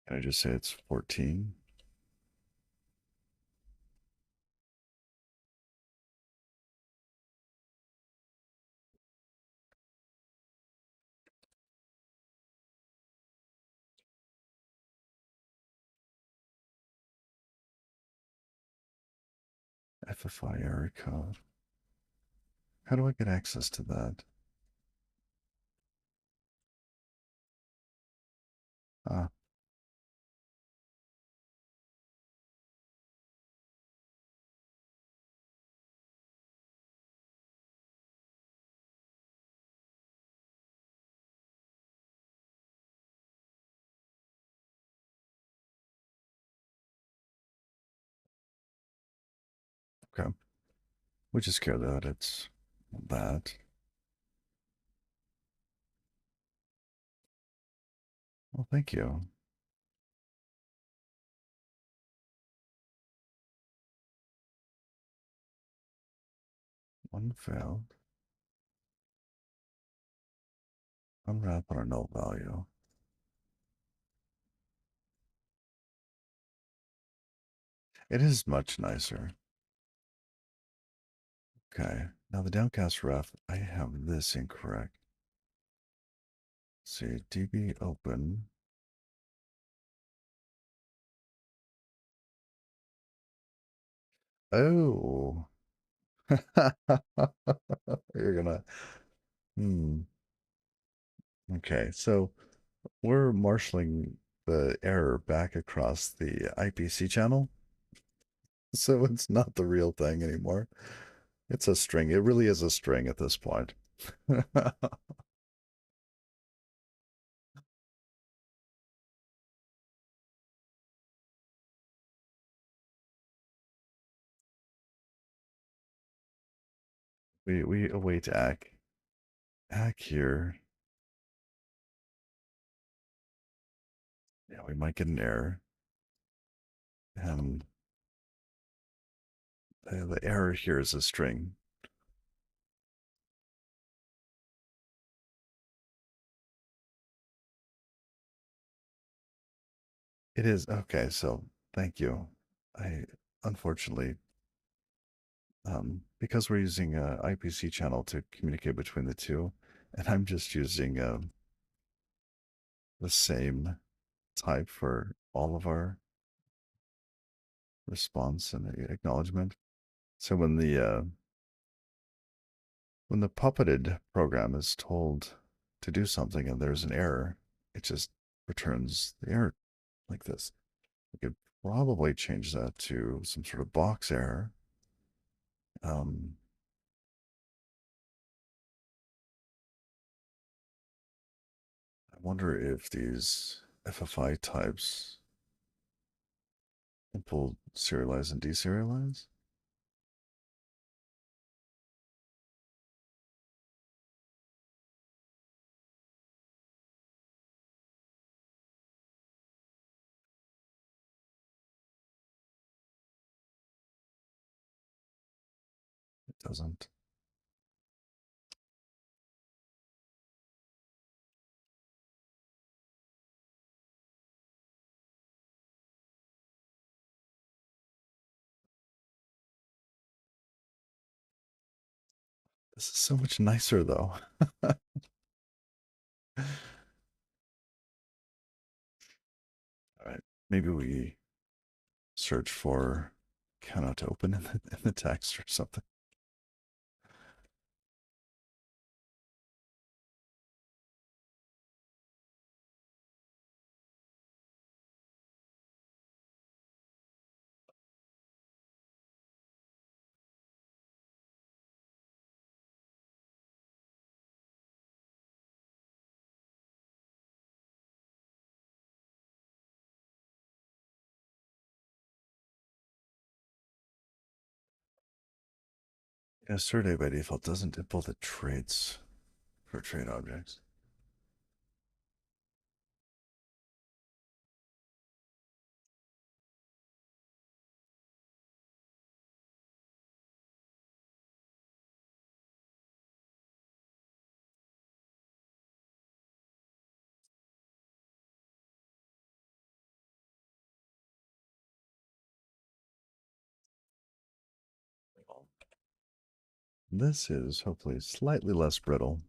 Can I just say it's 14? FFI error code. How do I get access to that? Ah, okay. We just care that it's that. Well, thank you. One failed. Unwrap on a null value. It is much nicer. Okay. Now the downcast ref, I have this incorrect. Let's see, db open. Oh. You're gonna. Hmm. Okay, so we're marshaling the error back across the IPC channel. So it's not the real thing anymore. It's a string. It really is a string at this point. We await ACK. ACK here. Yeah, we might get an error. And the error here is a string. It is okay, so thank you. I unfortunately because we're using a IPC channel to communicate between the two, and I'm just using the same type for all of our response and acknowledgement. So when the puppeted program is told to do something and there's an error, it just returns the error like this. We could probably change that to some sort of box error. Um, I wonder if these FFI types will serialize and deserialize. It doesn't. This is so much nicer though. All right. Maybe we search for cannot open in the text or something. Yeah, Survey by default doesn't import the traits for trait objects. This is hopefully slightly less brittle.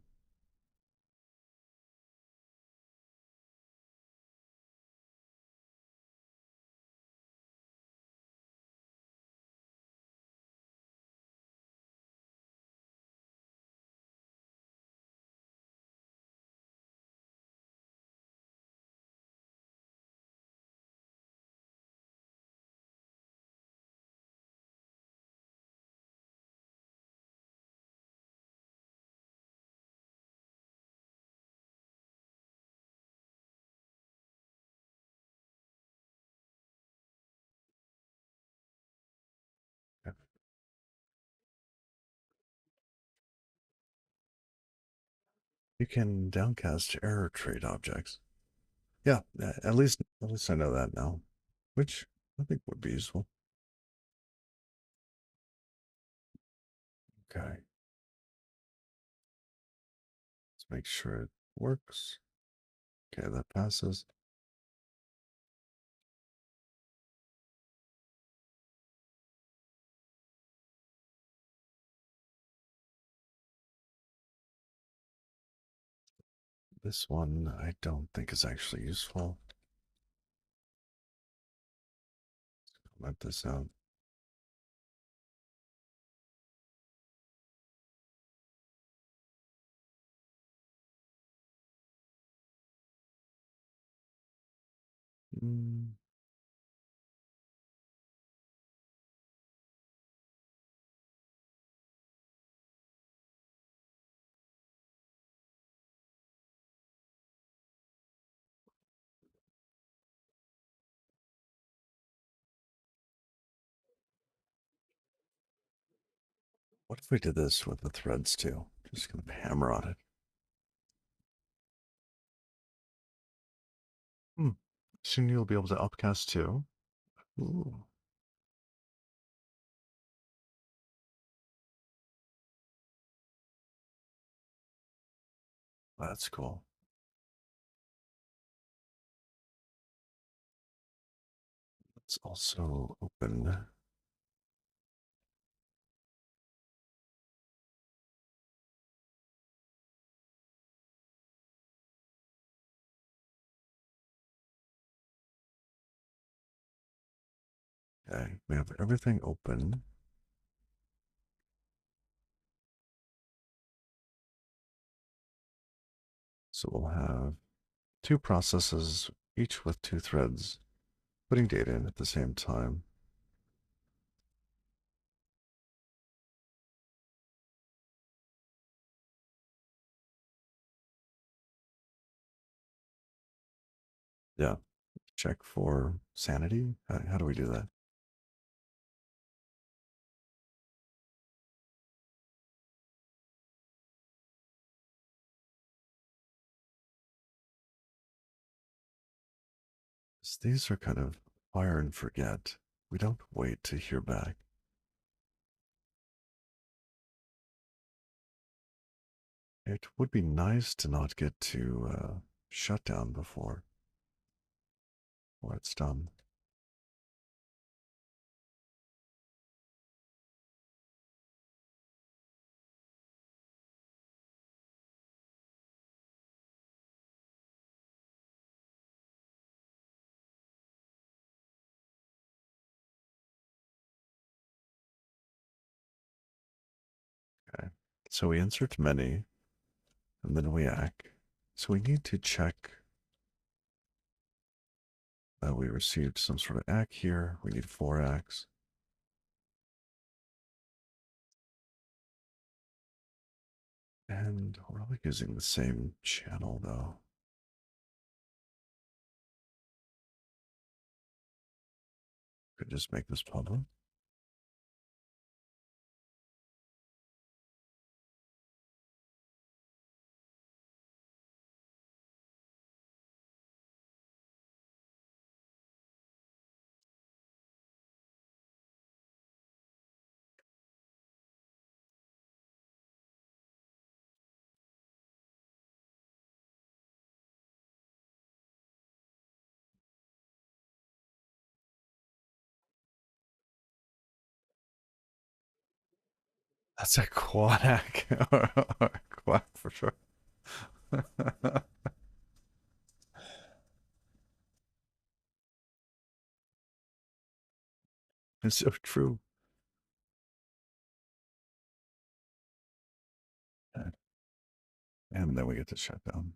You can downcast error trait objects. Yeah, at least I know that now, which I think would be useful. Okay, let's make sure it works. Okay, that passes. This one I don't think is actually useful. Let this out. Mm, what if we did this with the threads too? Just gonna hammer on it. Hmm. Soon you'll be able to upcast too. Ooh, that's cool. Let's also open. Okay, we have everything open. So we'll have two processes, each with two threads, putting data in at the same time. Yeah, check for sanity. How do we do that? These are kind of fire and forget. We don't wait to hear back. It would be nice to not get to shut down before it's done. Okay. So we insert many, and then we act. So we need to check that we received some sort of act here. We need 4 acts. And we're all using the same channel though. Could just make this public. That's a quad act or quad for sure. It's so true. And then we get to shut down.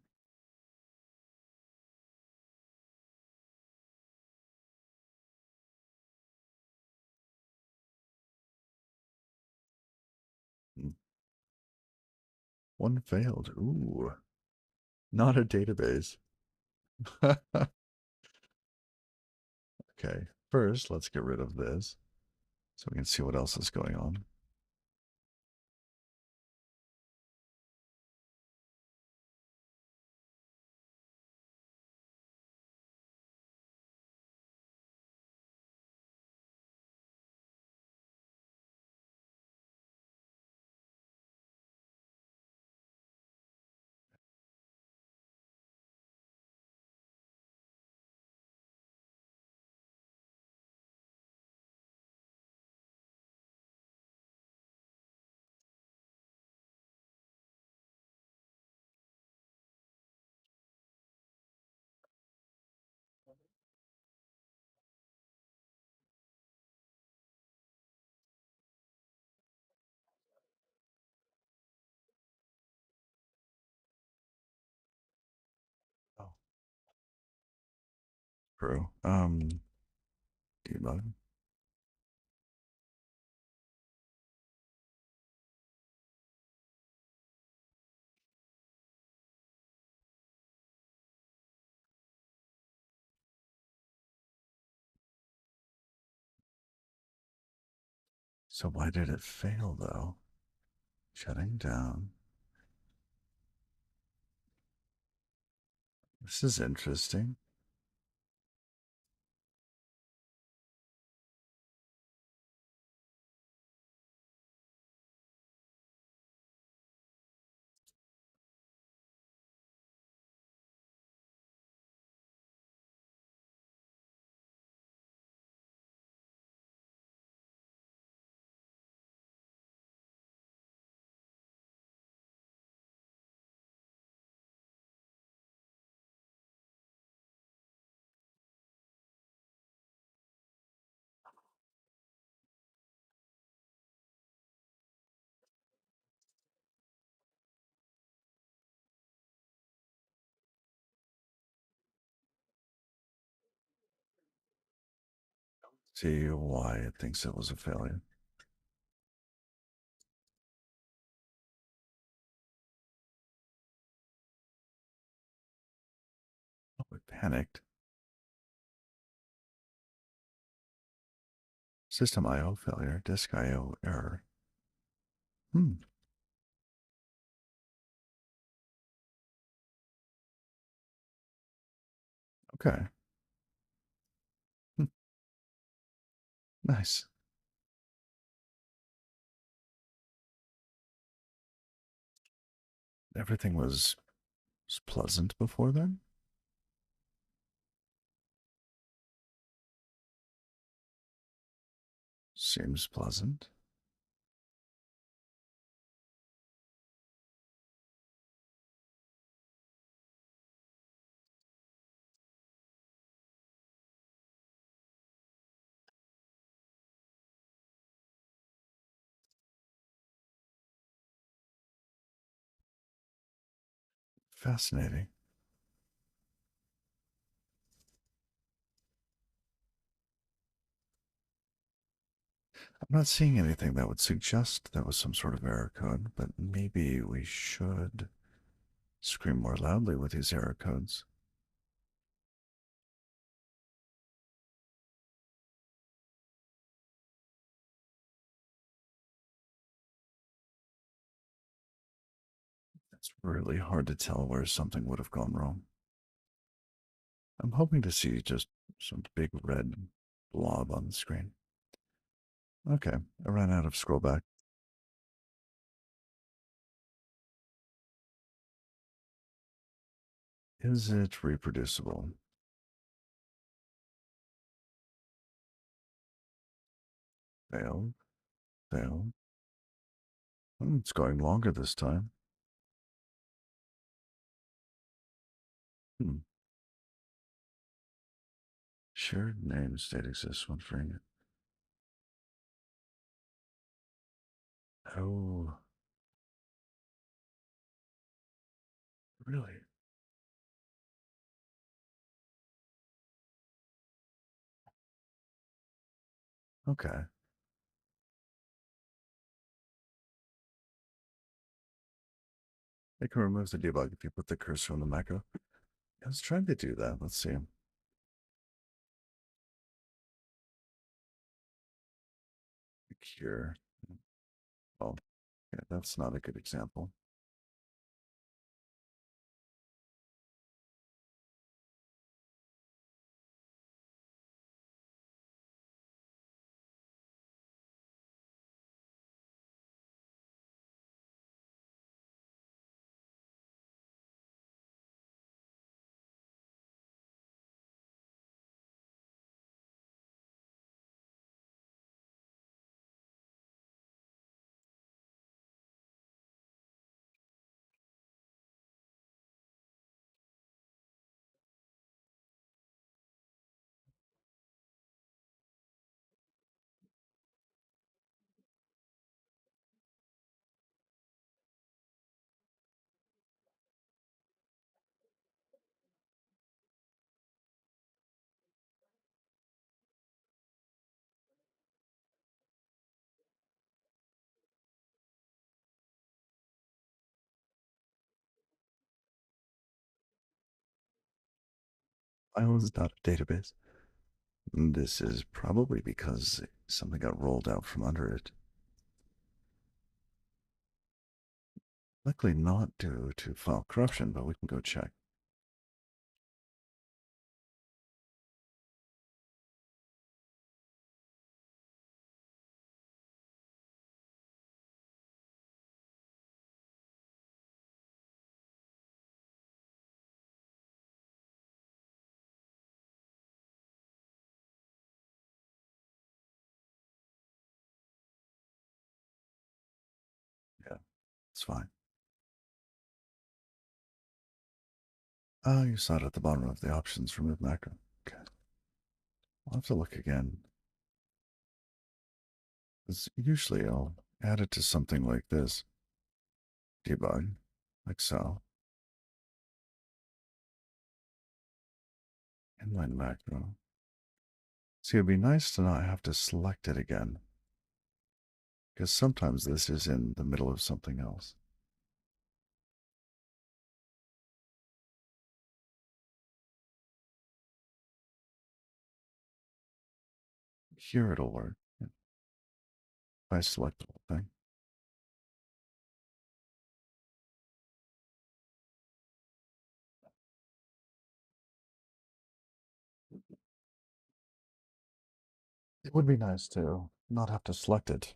Hmm. One failed. Ooh, not a database. Okay, first let's get rid of this so we can see what else is going on. Oh, true. Debug. So why did it fail though? Shutting down. This is interesting. See why it thinks it was a failure. Oh, it panicked. System I/O failure. Disk I/O error. Hmm. Okay. Hmm. Nice. Everything was pleasant before then? Seems pleasant. Fascinating. I'm not seeing anything that would suggest that was some sort of error code, but maybe we should scream more loudly with these error codes. It's really hard to tell where something would have gone wrong. I'm hoping to see just some big red blob on the screen. Okay, I ran out of scroll back. Is it reproducible? Failed, failed. It's going longer this time. Hmm. Shared name state exists when freeing it. Oh, really? Okay. It can remove the debug if you put the cursor on the macro. I was trying to do that. Let's see. Cure. Oh, yeah, that's not a good example. File is not a database. This is probably because something got rolled out from under it. Likely not due to file corruption, but we can go check. Yeah, it's fine. Ah, you saw it at the bottom of the options remove macro. Okay. I'll have to look again. 'Cause usually I'll add it to something like this. Debug, like so. Inline macro. See, it'd be nice to not have to select it again, because sometimes this is in the middle of something else. Here it'll work. If I select the whole thing. It would be nice to not have to select it,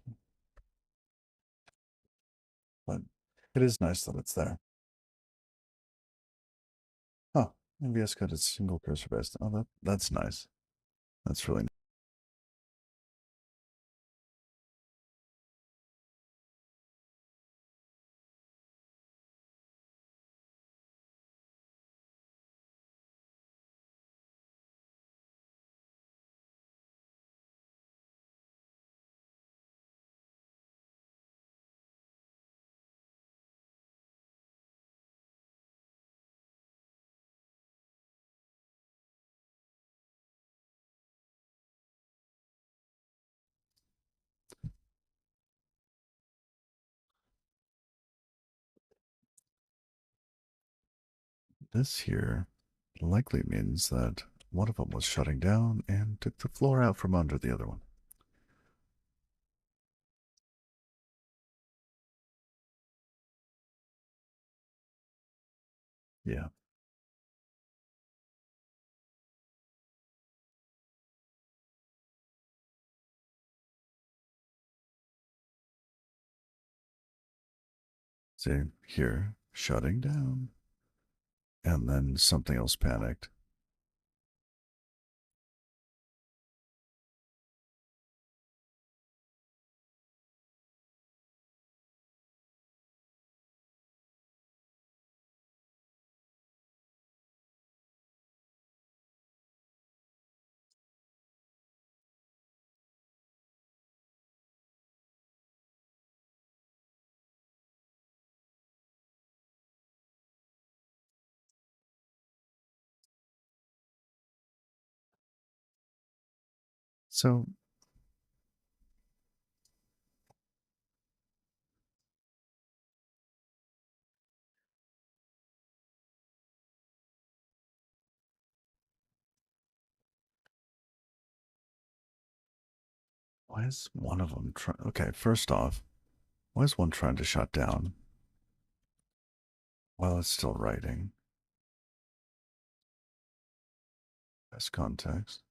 but it is nice that it's there. Huh. VS Code is single cursor based. Oh, that's nice. That's really nice. This here likely means that one of them was shutting down and took the floor out from under the other one. Yeah. See, here, shutting down. And then something else panicked. So, why is one of them trying? Okay, first off, why is one trying to shut down while it's still writing? Best context.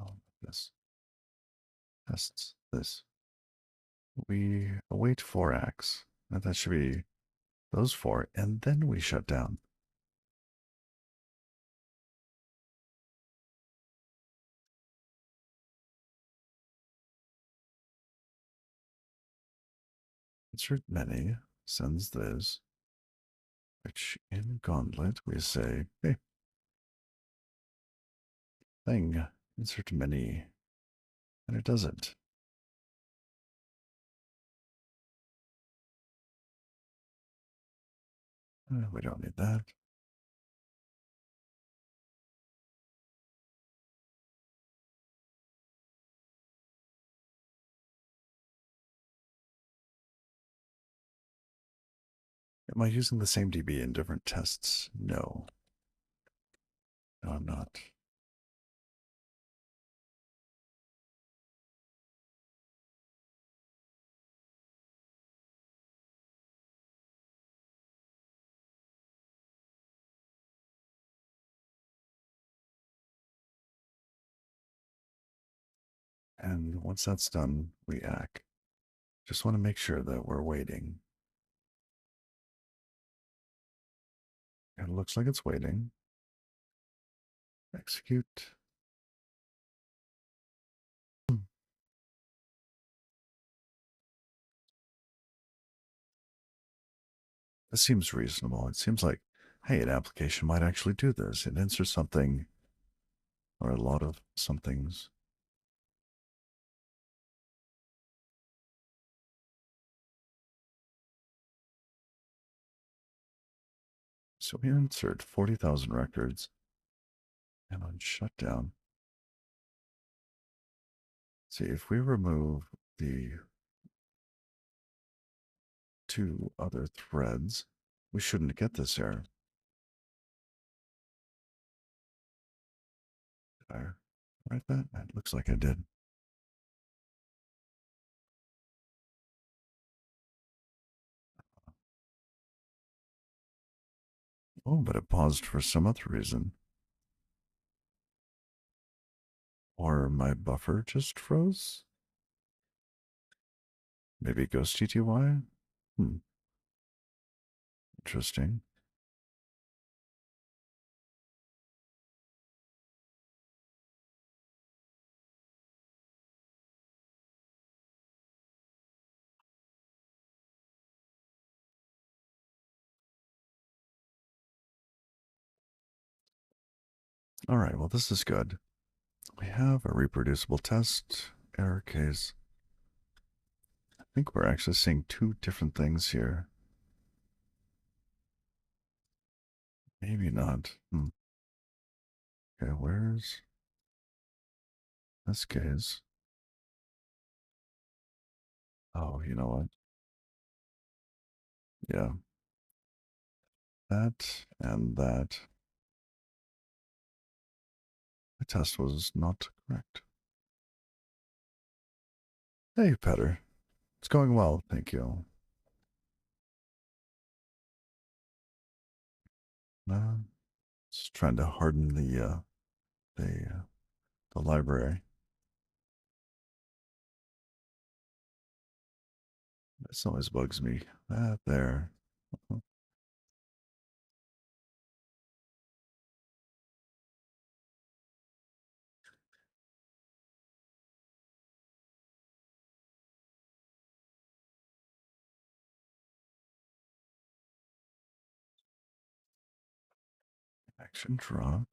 Oh, this tests this. We await 4x. And that should be those four, and then we shut down. Insert many sends this, which in Gauntlet we say, hey, thing, insert many, and it doesn't. We don't need that. Am I using the same DB in different tests? No. No, I'm not. And once that's done, we act. Just want to make sure that we're waiting. It looks like it's waiting. Execute. This seems reasonable. It seems like, hey, an application might actually do this. It inserts something or a lot of somethings. So we insert 40,000 records. And on shutdown, see if we remove the two other threads, we shouldn't get this error. Did I write that? It looks like I did. Oh, but it paused for some other reason. Or my buffer just froze? Maybe Ghost GTY? Interesting. All right, well, this is good. We have a reproducible test, error case. I think we're actually seeing two different things here. Maybe not. Okay, where's this case? Oh, you know what? Yeah, that and that. The test was not correct. Hey, Petter. It's going well, thank you. Just trying to harden the uh, the library. This always bugs me. That there. Action drop.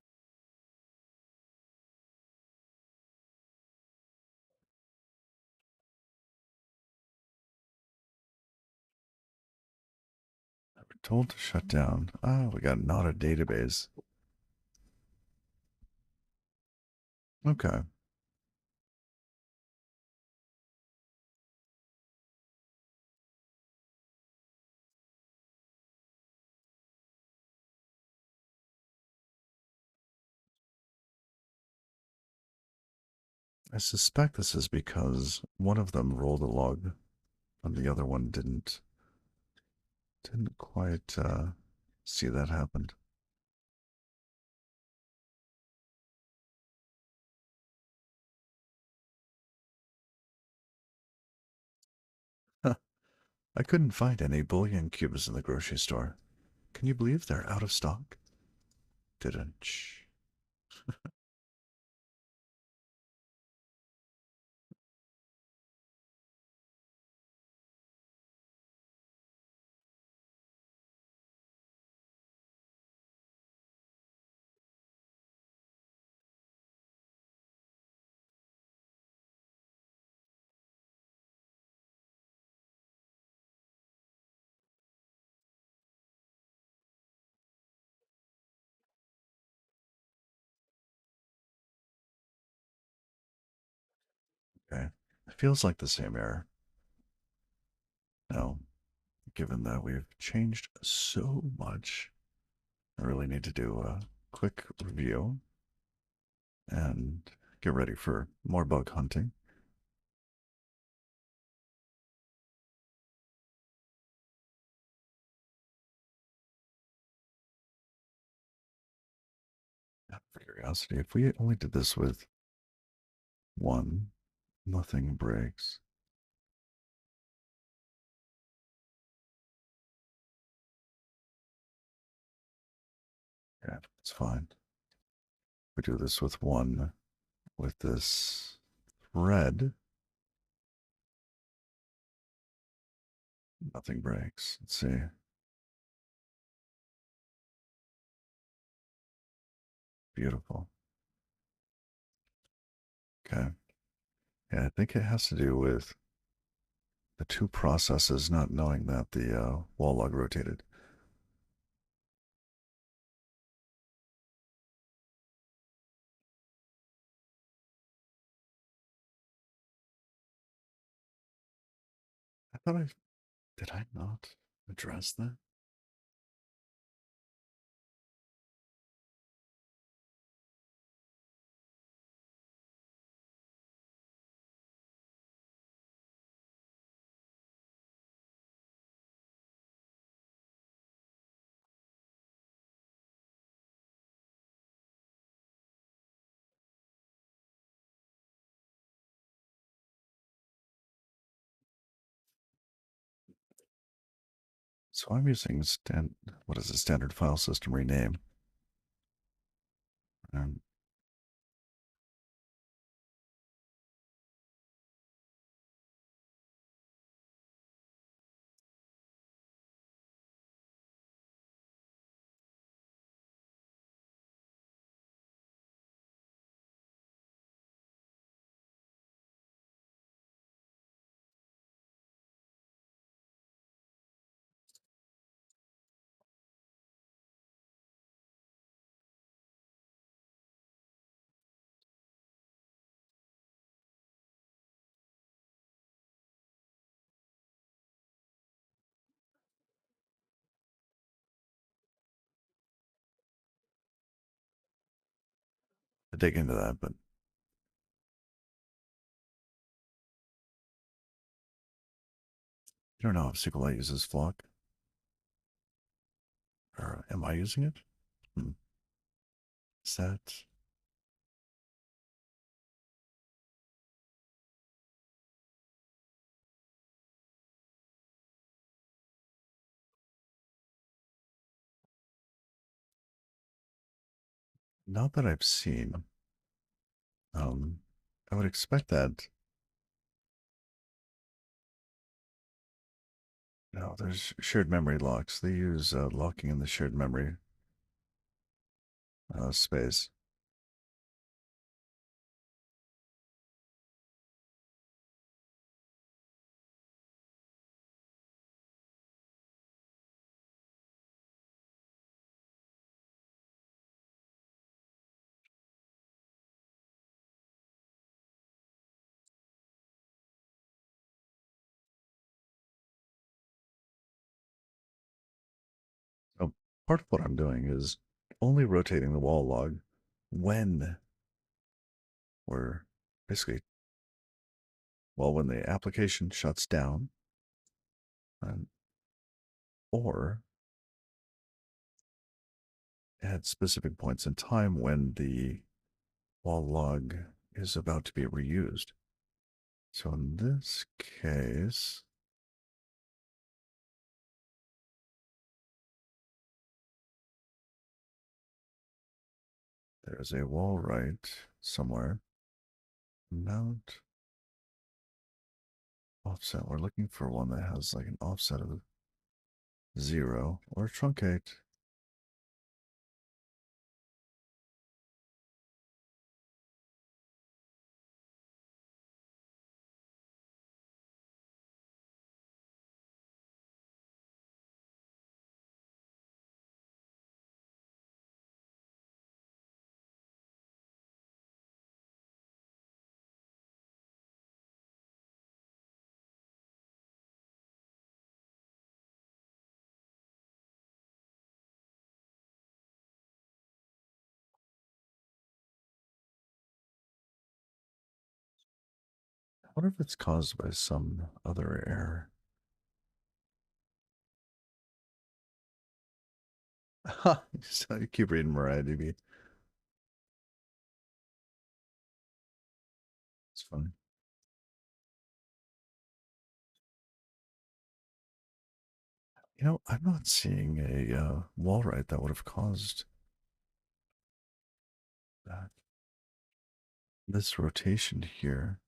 We're told to shut down. Ah, we got not a database. Okay. I suspect this is because one of them rolled a log and the other one didn't quite see that happen. I couldn't find any bullion cubes in the grocery store. Can you believe they're out of stock? Didn't. Okay. It feels like the same error. Now, given that we've changed so much, I really need to do a quick review and get ready for more bug hunting. Out of curiosity, if we only did this with one, nothing breaks. Yeah, it's fine. We do this with one, with this thread, nothing breaks. Let's see. Beautiful. Okay. Yeah, I think it has to do with the two processes not knowing that the wall log rotated. I thought I did I not address that? So I'm using what is a standard file system rename? And to dig into that, but you don't know if SQLite uses flock, or am I using it? Hmm. Set. Not that I've seen. Um, I would expect that. No, there's shared memory locks. They use locking in the shared memory space. So part of what I'm doing is only rotating the wall log when we're basically, well, when the application shuts down, and, or at specific points in time when the wall log is about to be reused. So in this case, there's a wall right somewhere. Mount offset. We're looking for one that has like an offset of 0 or truncate. I wonder if it's caused by some other error. So you keep reading MariahDB. It's funny. You know, I'm not seeing a wall right that would have caused that. This rotation here.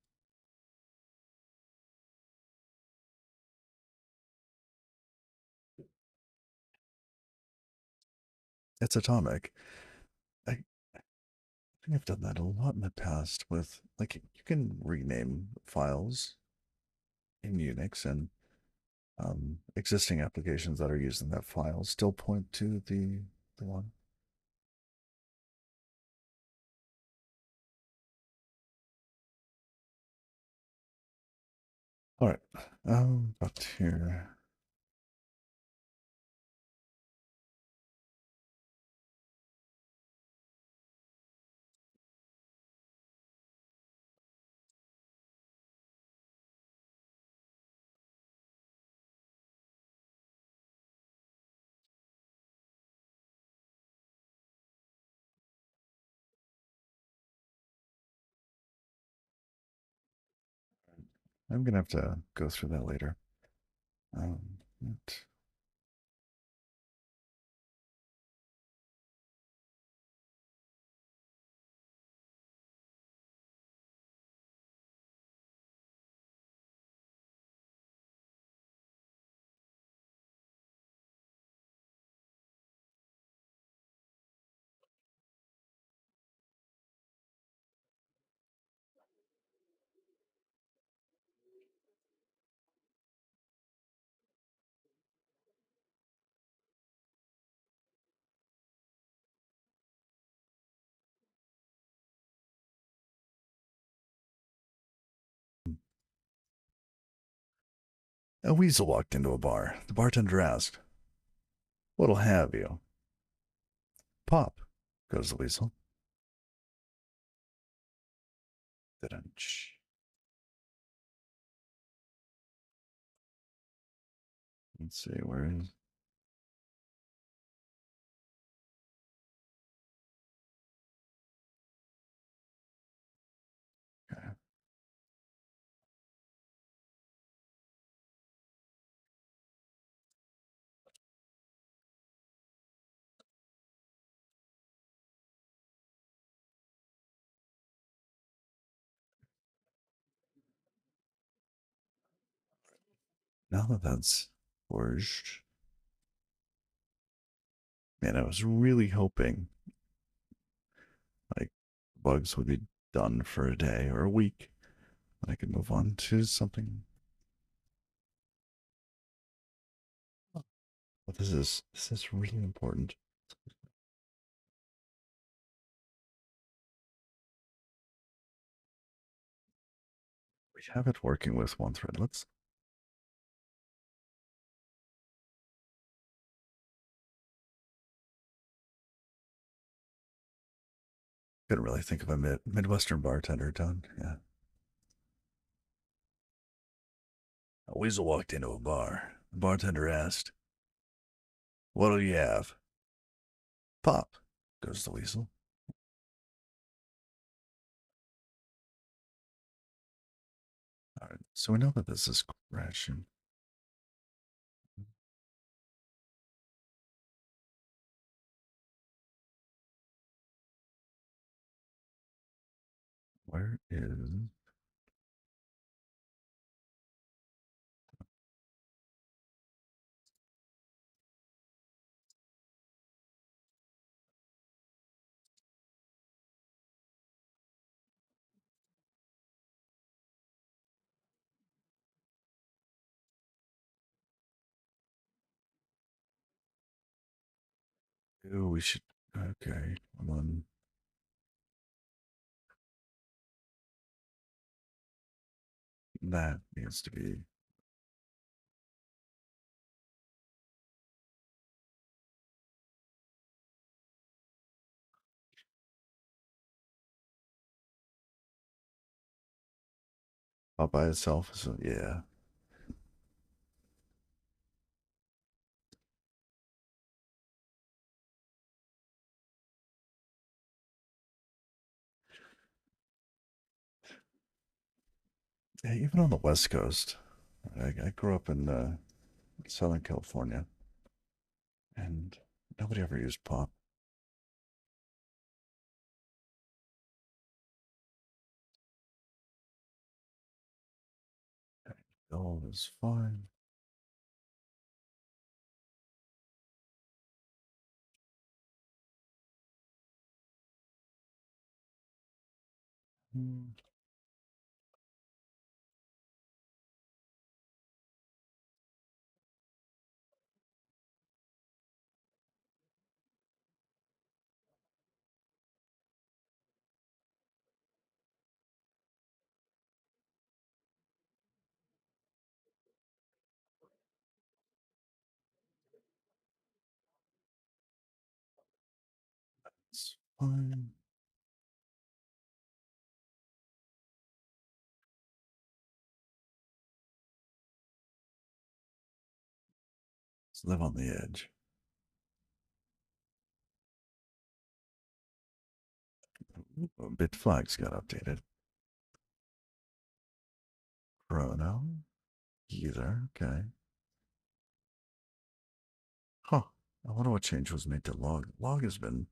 It's atomic. I think I've done that a lot in the past with, like, you can rename files in Unix, and existing applications that are using that file still point to the one. All right. About here. I'm gonna have to go through that later. Um, but- A weasel walked into a bar. The bartender asked, "What'll have you?" "Pop," goes the weasel. Let's see, where is. Okay. Now that that's forged, man, I was really hoping like bugs would be done for a day or a week, and I could move on to something. But this is really important. We have it working with one thread. Let's. Couldn't really think of a Midwestern bartender done. Yeah. A weasel walked into a bar. The bartender asked, "What'll you have?" "Pop," goes the weasel. All right. So we know that this is crashing. Where is. Ooh, we should. Okay. Hold on. That needs to be. All by itself. So yeah. Yeah, even on the West Coast, I grew up in Southern California, and nobody ever used pop. All is fine. Hmm. Fine. Let's live on the edge. Bit flags got updated. Chrono. Either. Okay. Huh. I wonder what change was made to log. Log has been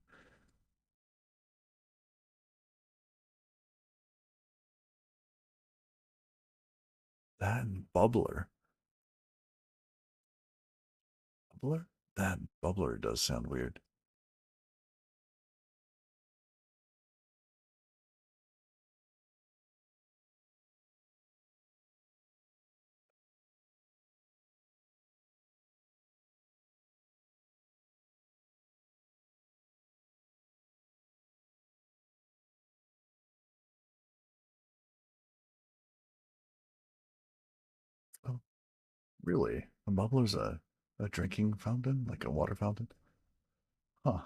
that and bubbler. Bubbler? That bubbler does sound weird. Oh, really? A bubbler's a drinking fountain? Like a water fountain? Huh.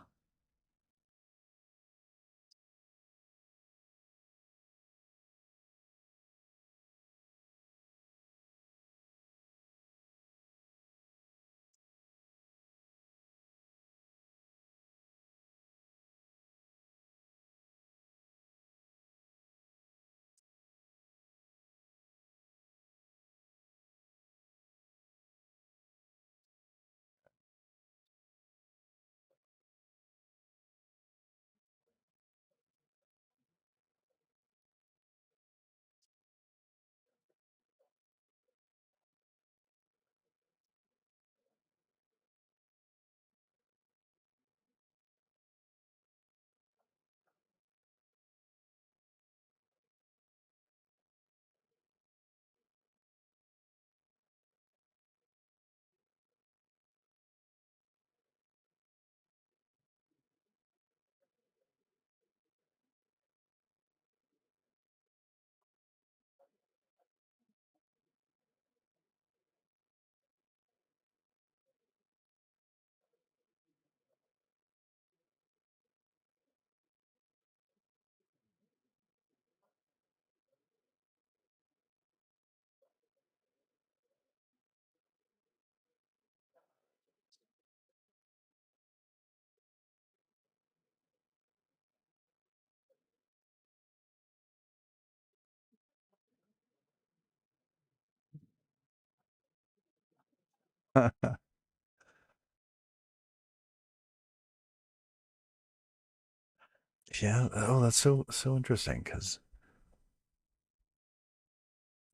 Yeah. Oh, that's so interesting because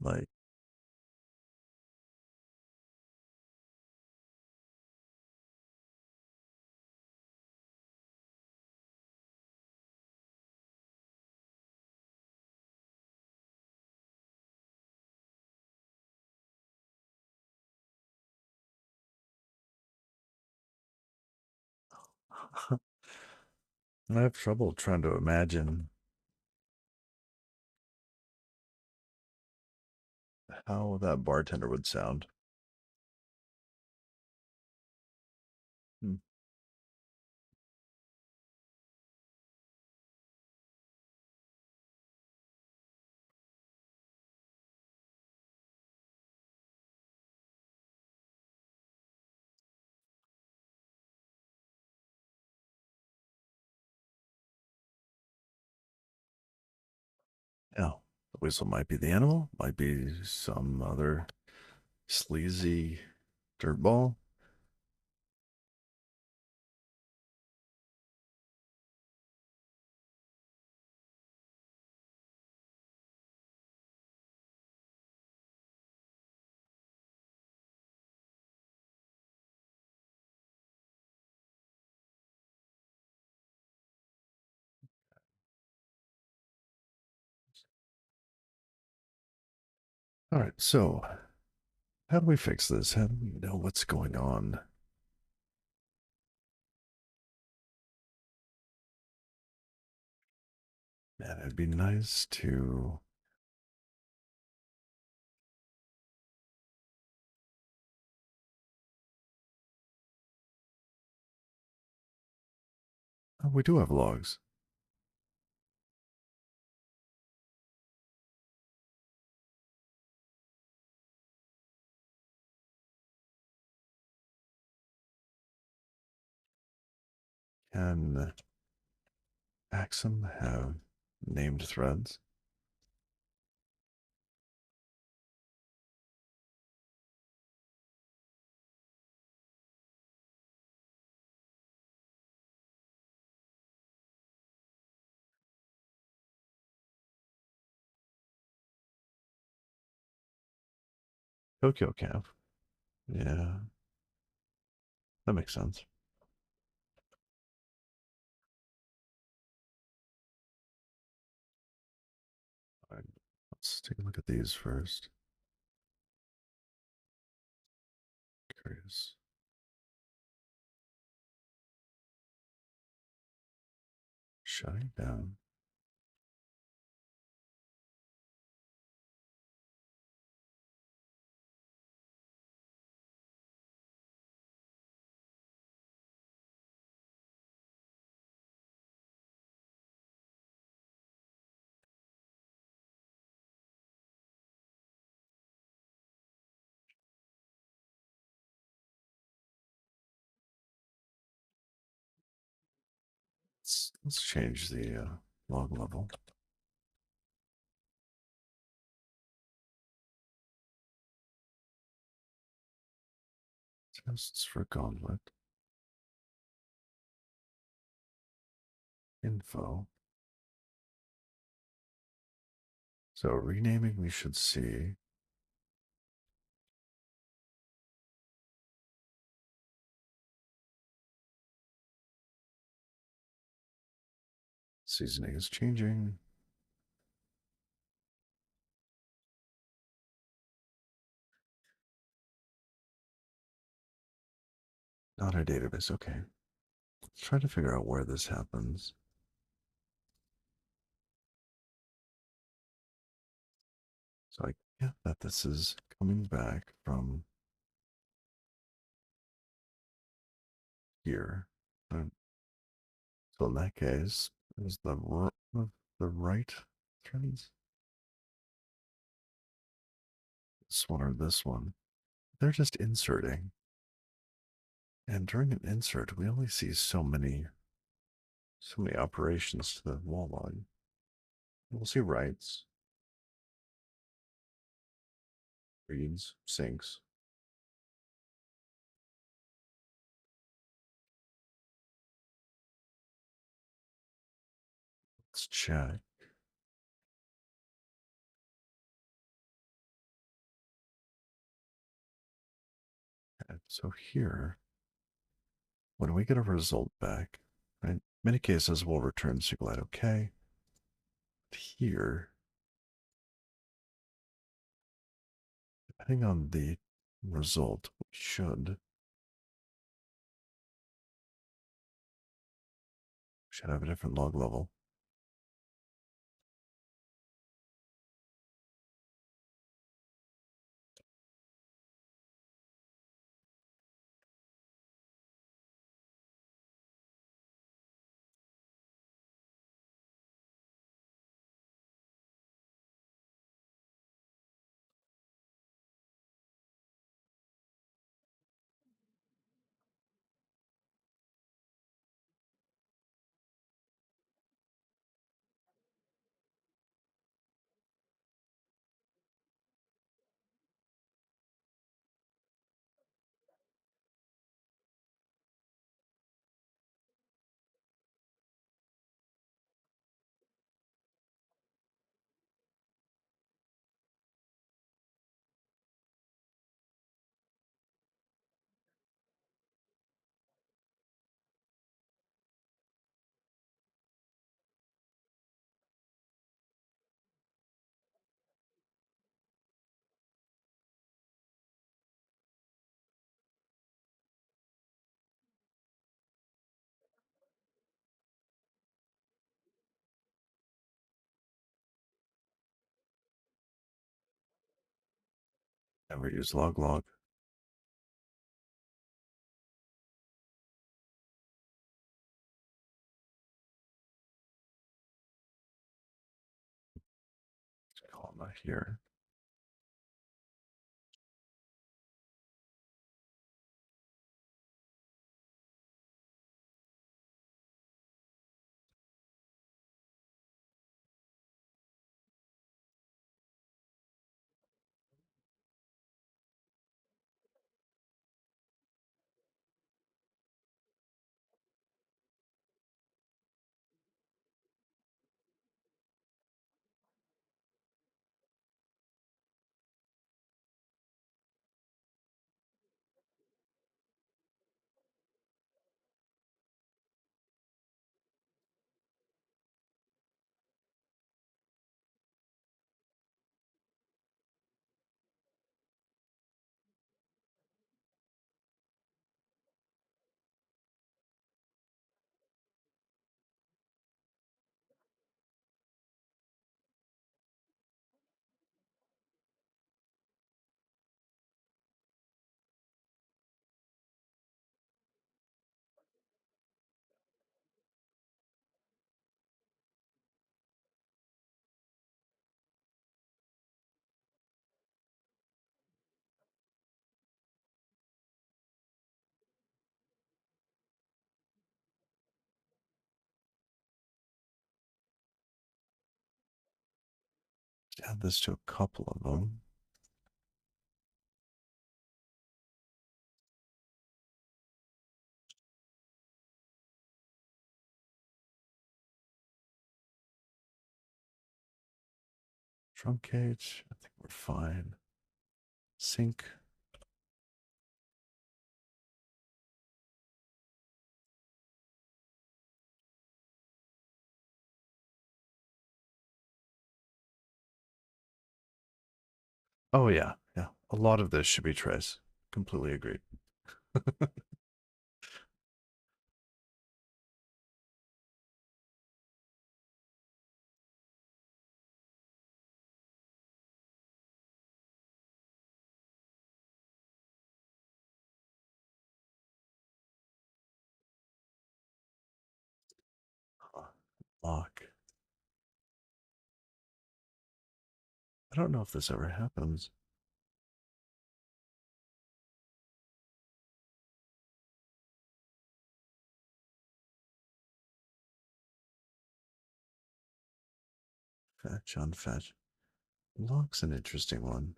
like I have trouble trying to imagine how that bartender would sound. Hmm. Yeah. The whistle might be the animal, might be some other sleazy dirtball. All right, so how do we fix this? How do we know what's going on? Man, it'd be nice to. Oh, we do have logs. Can Axum have named threads? Tokyo Camp. Yeah, that makes sense. All right, let's take a look at these first. Curious. Shutting down. Let's change the log level. Tests for gauntlet. Info. So renaming, we should see. Seasoning is changing. Not a database. Okay. Let's try to figure out where this happens. So I get that this is coming back from here. So in that case, is the right threads? This one or this one? They're just inserting. And during an insert, we only see so many operations to the wall log. We'll see writes, reads, syncs. Let's check. And so here, when we get a result back, in many cases we'll return sqlite OK. But here, depending on the result, we should have a different log level. Never use log. Comma here. Add this to a couple of them. Truncate. I think we're fine. Sync. Oh yeah, yeah. A lot of this should be trace. Completely agreed. Lock. I don't know if this ever happens. Fetch, unfetch. Lock's an interesting one.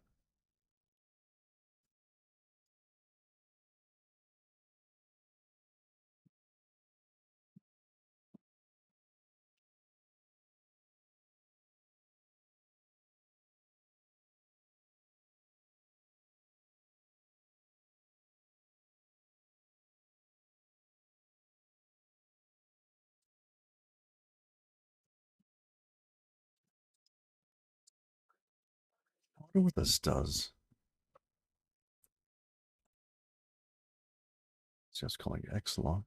I wonder what this does. It's just calling X lock.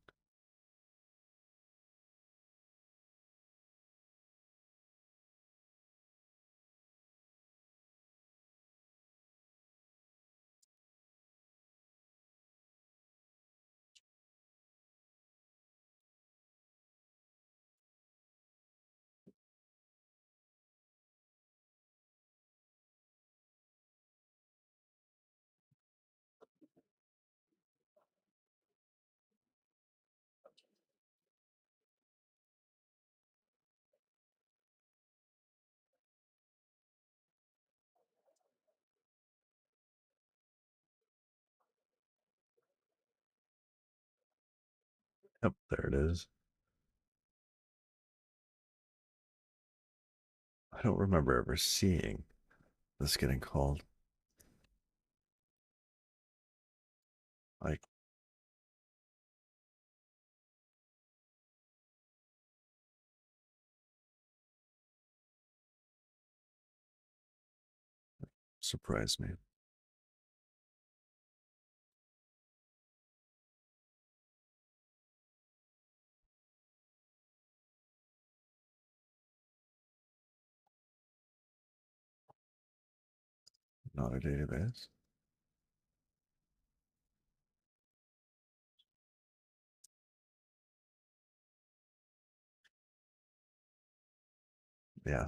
Yep, there it is. I don't remember ever seeing this getting called. Like, surprised me. Not a database. Yeah,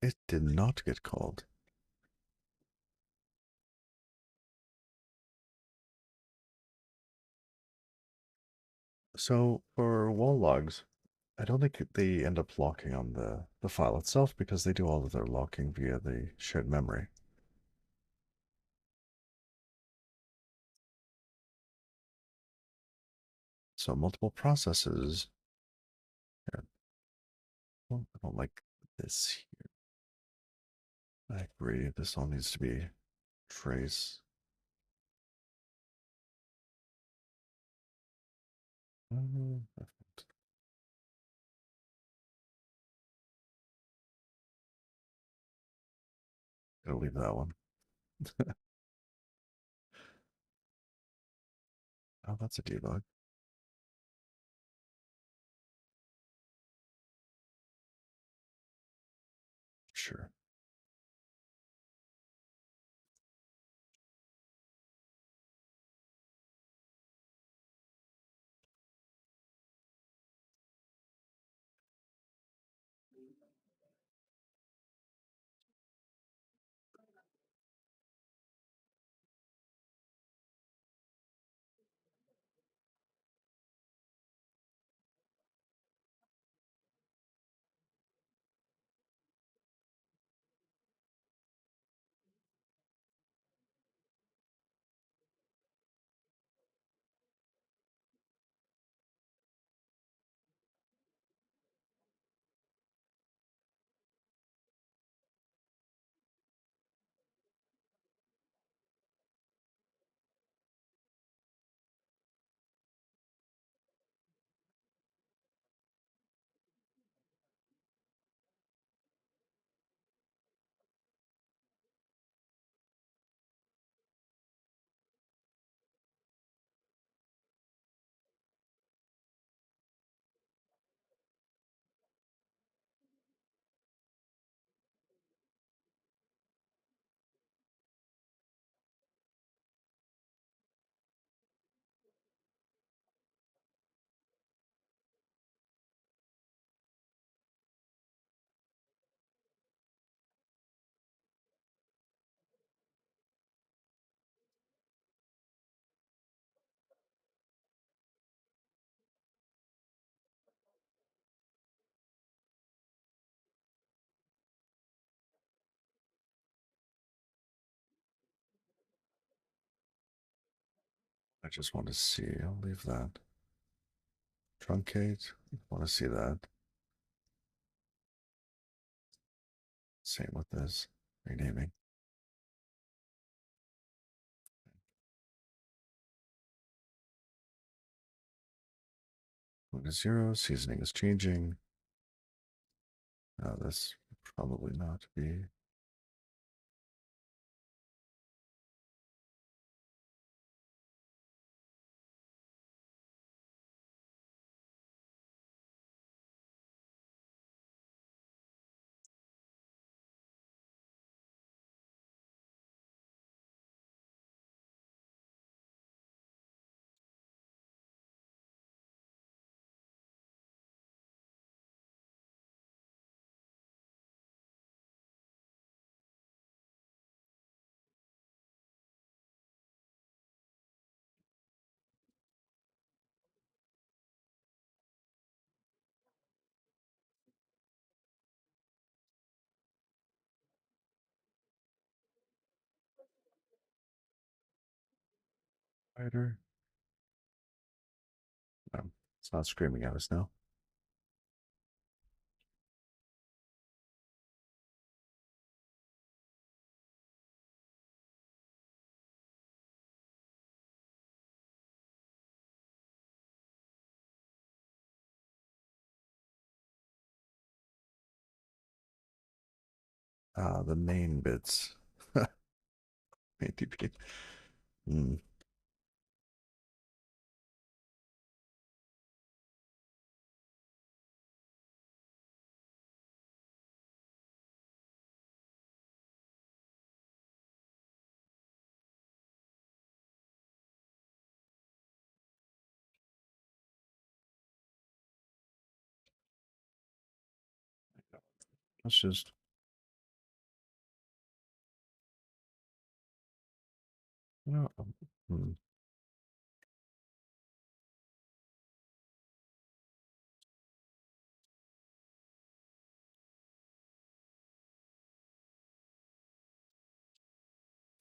it did not get called. So for wall logs, I don't think they end up locking on the file itself because they do all of their locking via the shared memory. So multiple processes. Here, well, I don't like this here. I agree. This all needs to be trace. Perfect. Gotta leave that one. Oh, that's a debug. Sure. I just want to see. I'll leave that. Truncate. Want to see that. Same with this. Renaming. One to zero. Seasoning is changing. This probably not be. Writer. No, it's not screaming at us now. The main bits. Main DB. Hmm. Let's just no. Hmm.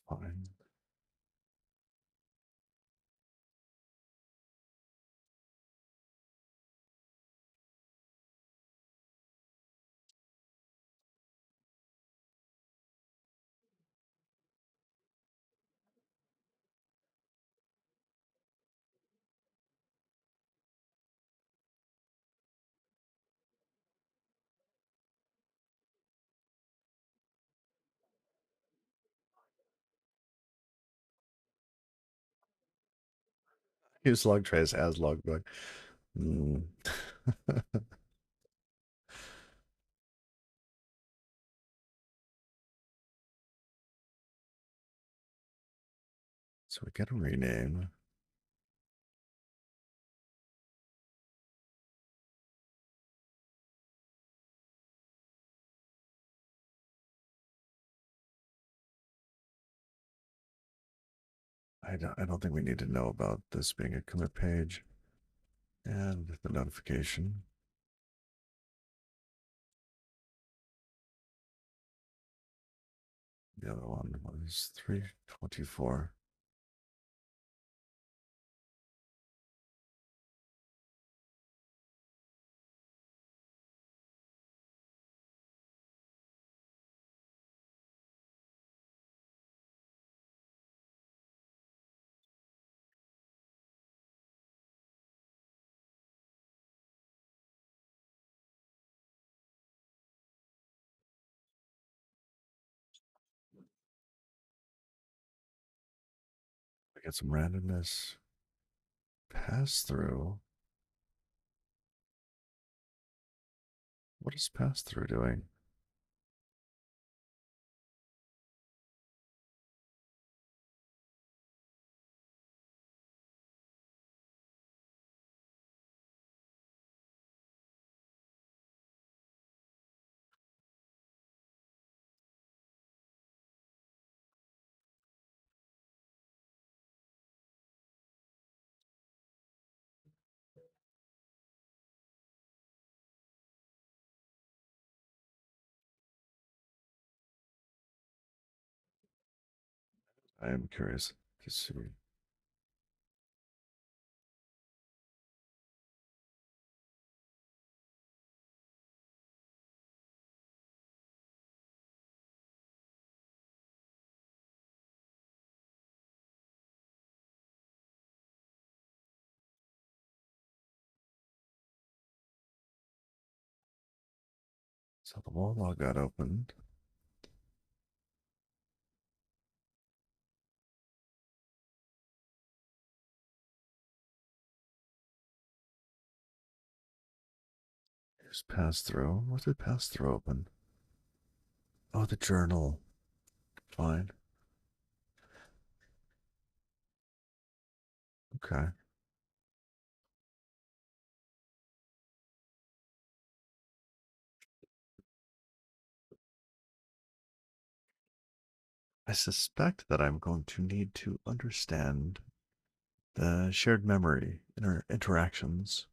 Fine. Use log trace as logbook. Hmm. So we get a rename. I don't think we need to know about this being a commit page and the notification. The other one was 324. We get some randomness. Pass through. What is pass through doing? I am curious to see. So the wall log got opened. Here's pass through. What did pass through open? Oh, the journal. Fine. Okay. I suspect that I'm going to need to understand the shared memory interactions.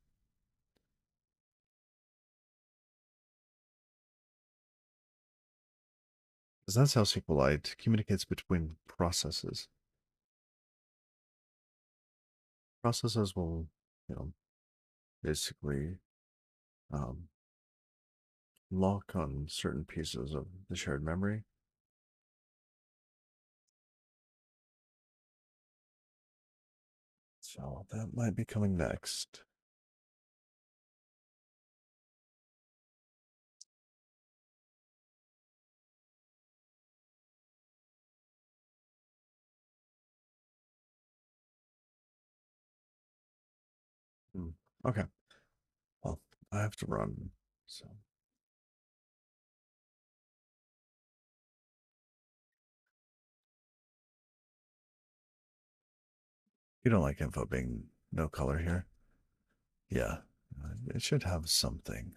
Because that's how SQLite communicates between processes. Processes will, you know, basically um, lock on certain pieces of the shared memory. So that might be coming next. Okay. Well, I have to run. So you don't like info being no color here? Yeah. It should have something.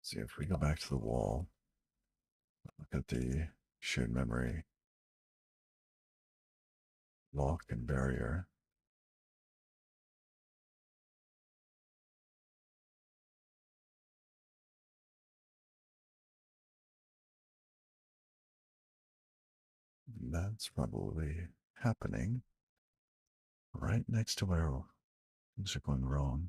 See if we go back to the wall, look at the shared memory lock and barrier. That's probably happening right next to where things are going wrong.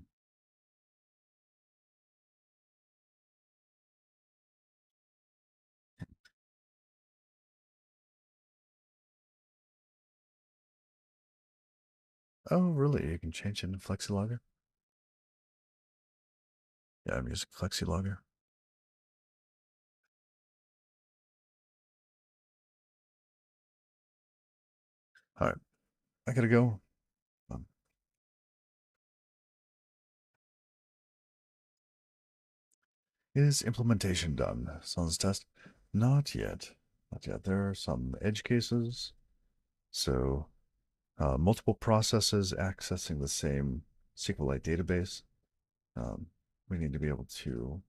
Oh, really? You can change it in FlexiLogger? Yeah, I'm using FlexiLogger. All right, I gotta go. Um, is implementation done? Sounds test. Not yet. Not yet. There are some edge cases. So multiple processes accessing the same SQLite database. Um, we need to be able to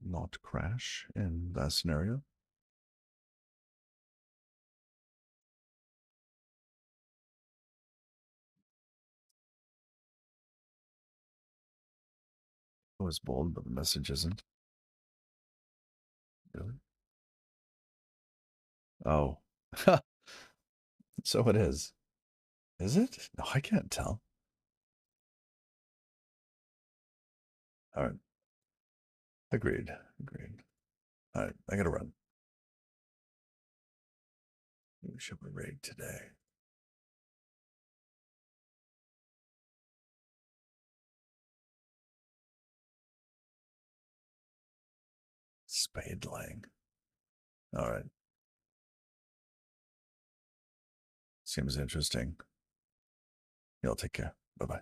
not crash in that scenario. It was bold, but the message isn't. Really? Oh. So it is. Is it? No, I can't tell. All right. Agreed. Agreed. All right. I gotta run. Who should we raid today? Spade Lang. All right. Seems interesting. Y'all take care. Bye bye.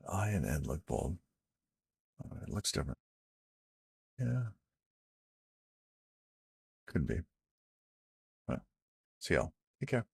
I and N look bold. It looks different. Yeah, could be. All right. See y'all. Take care.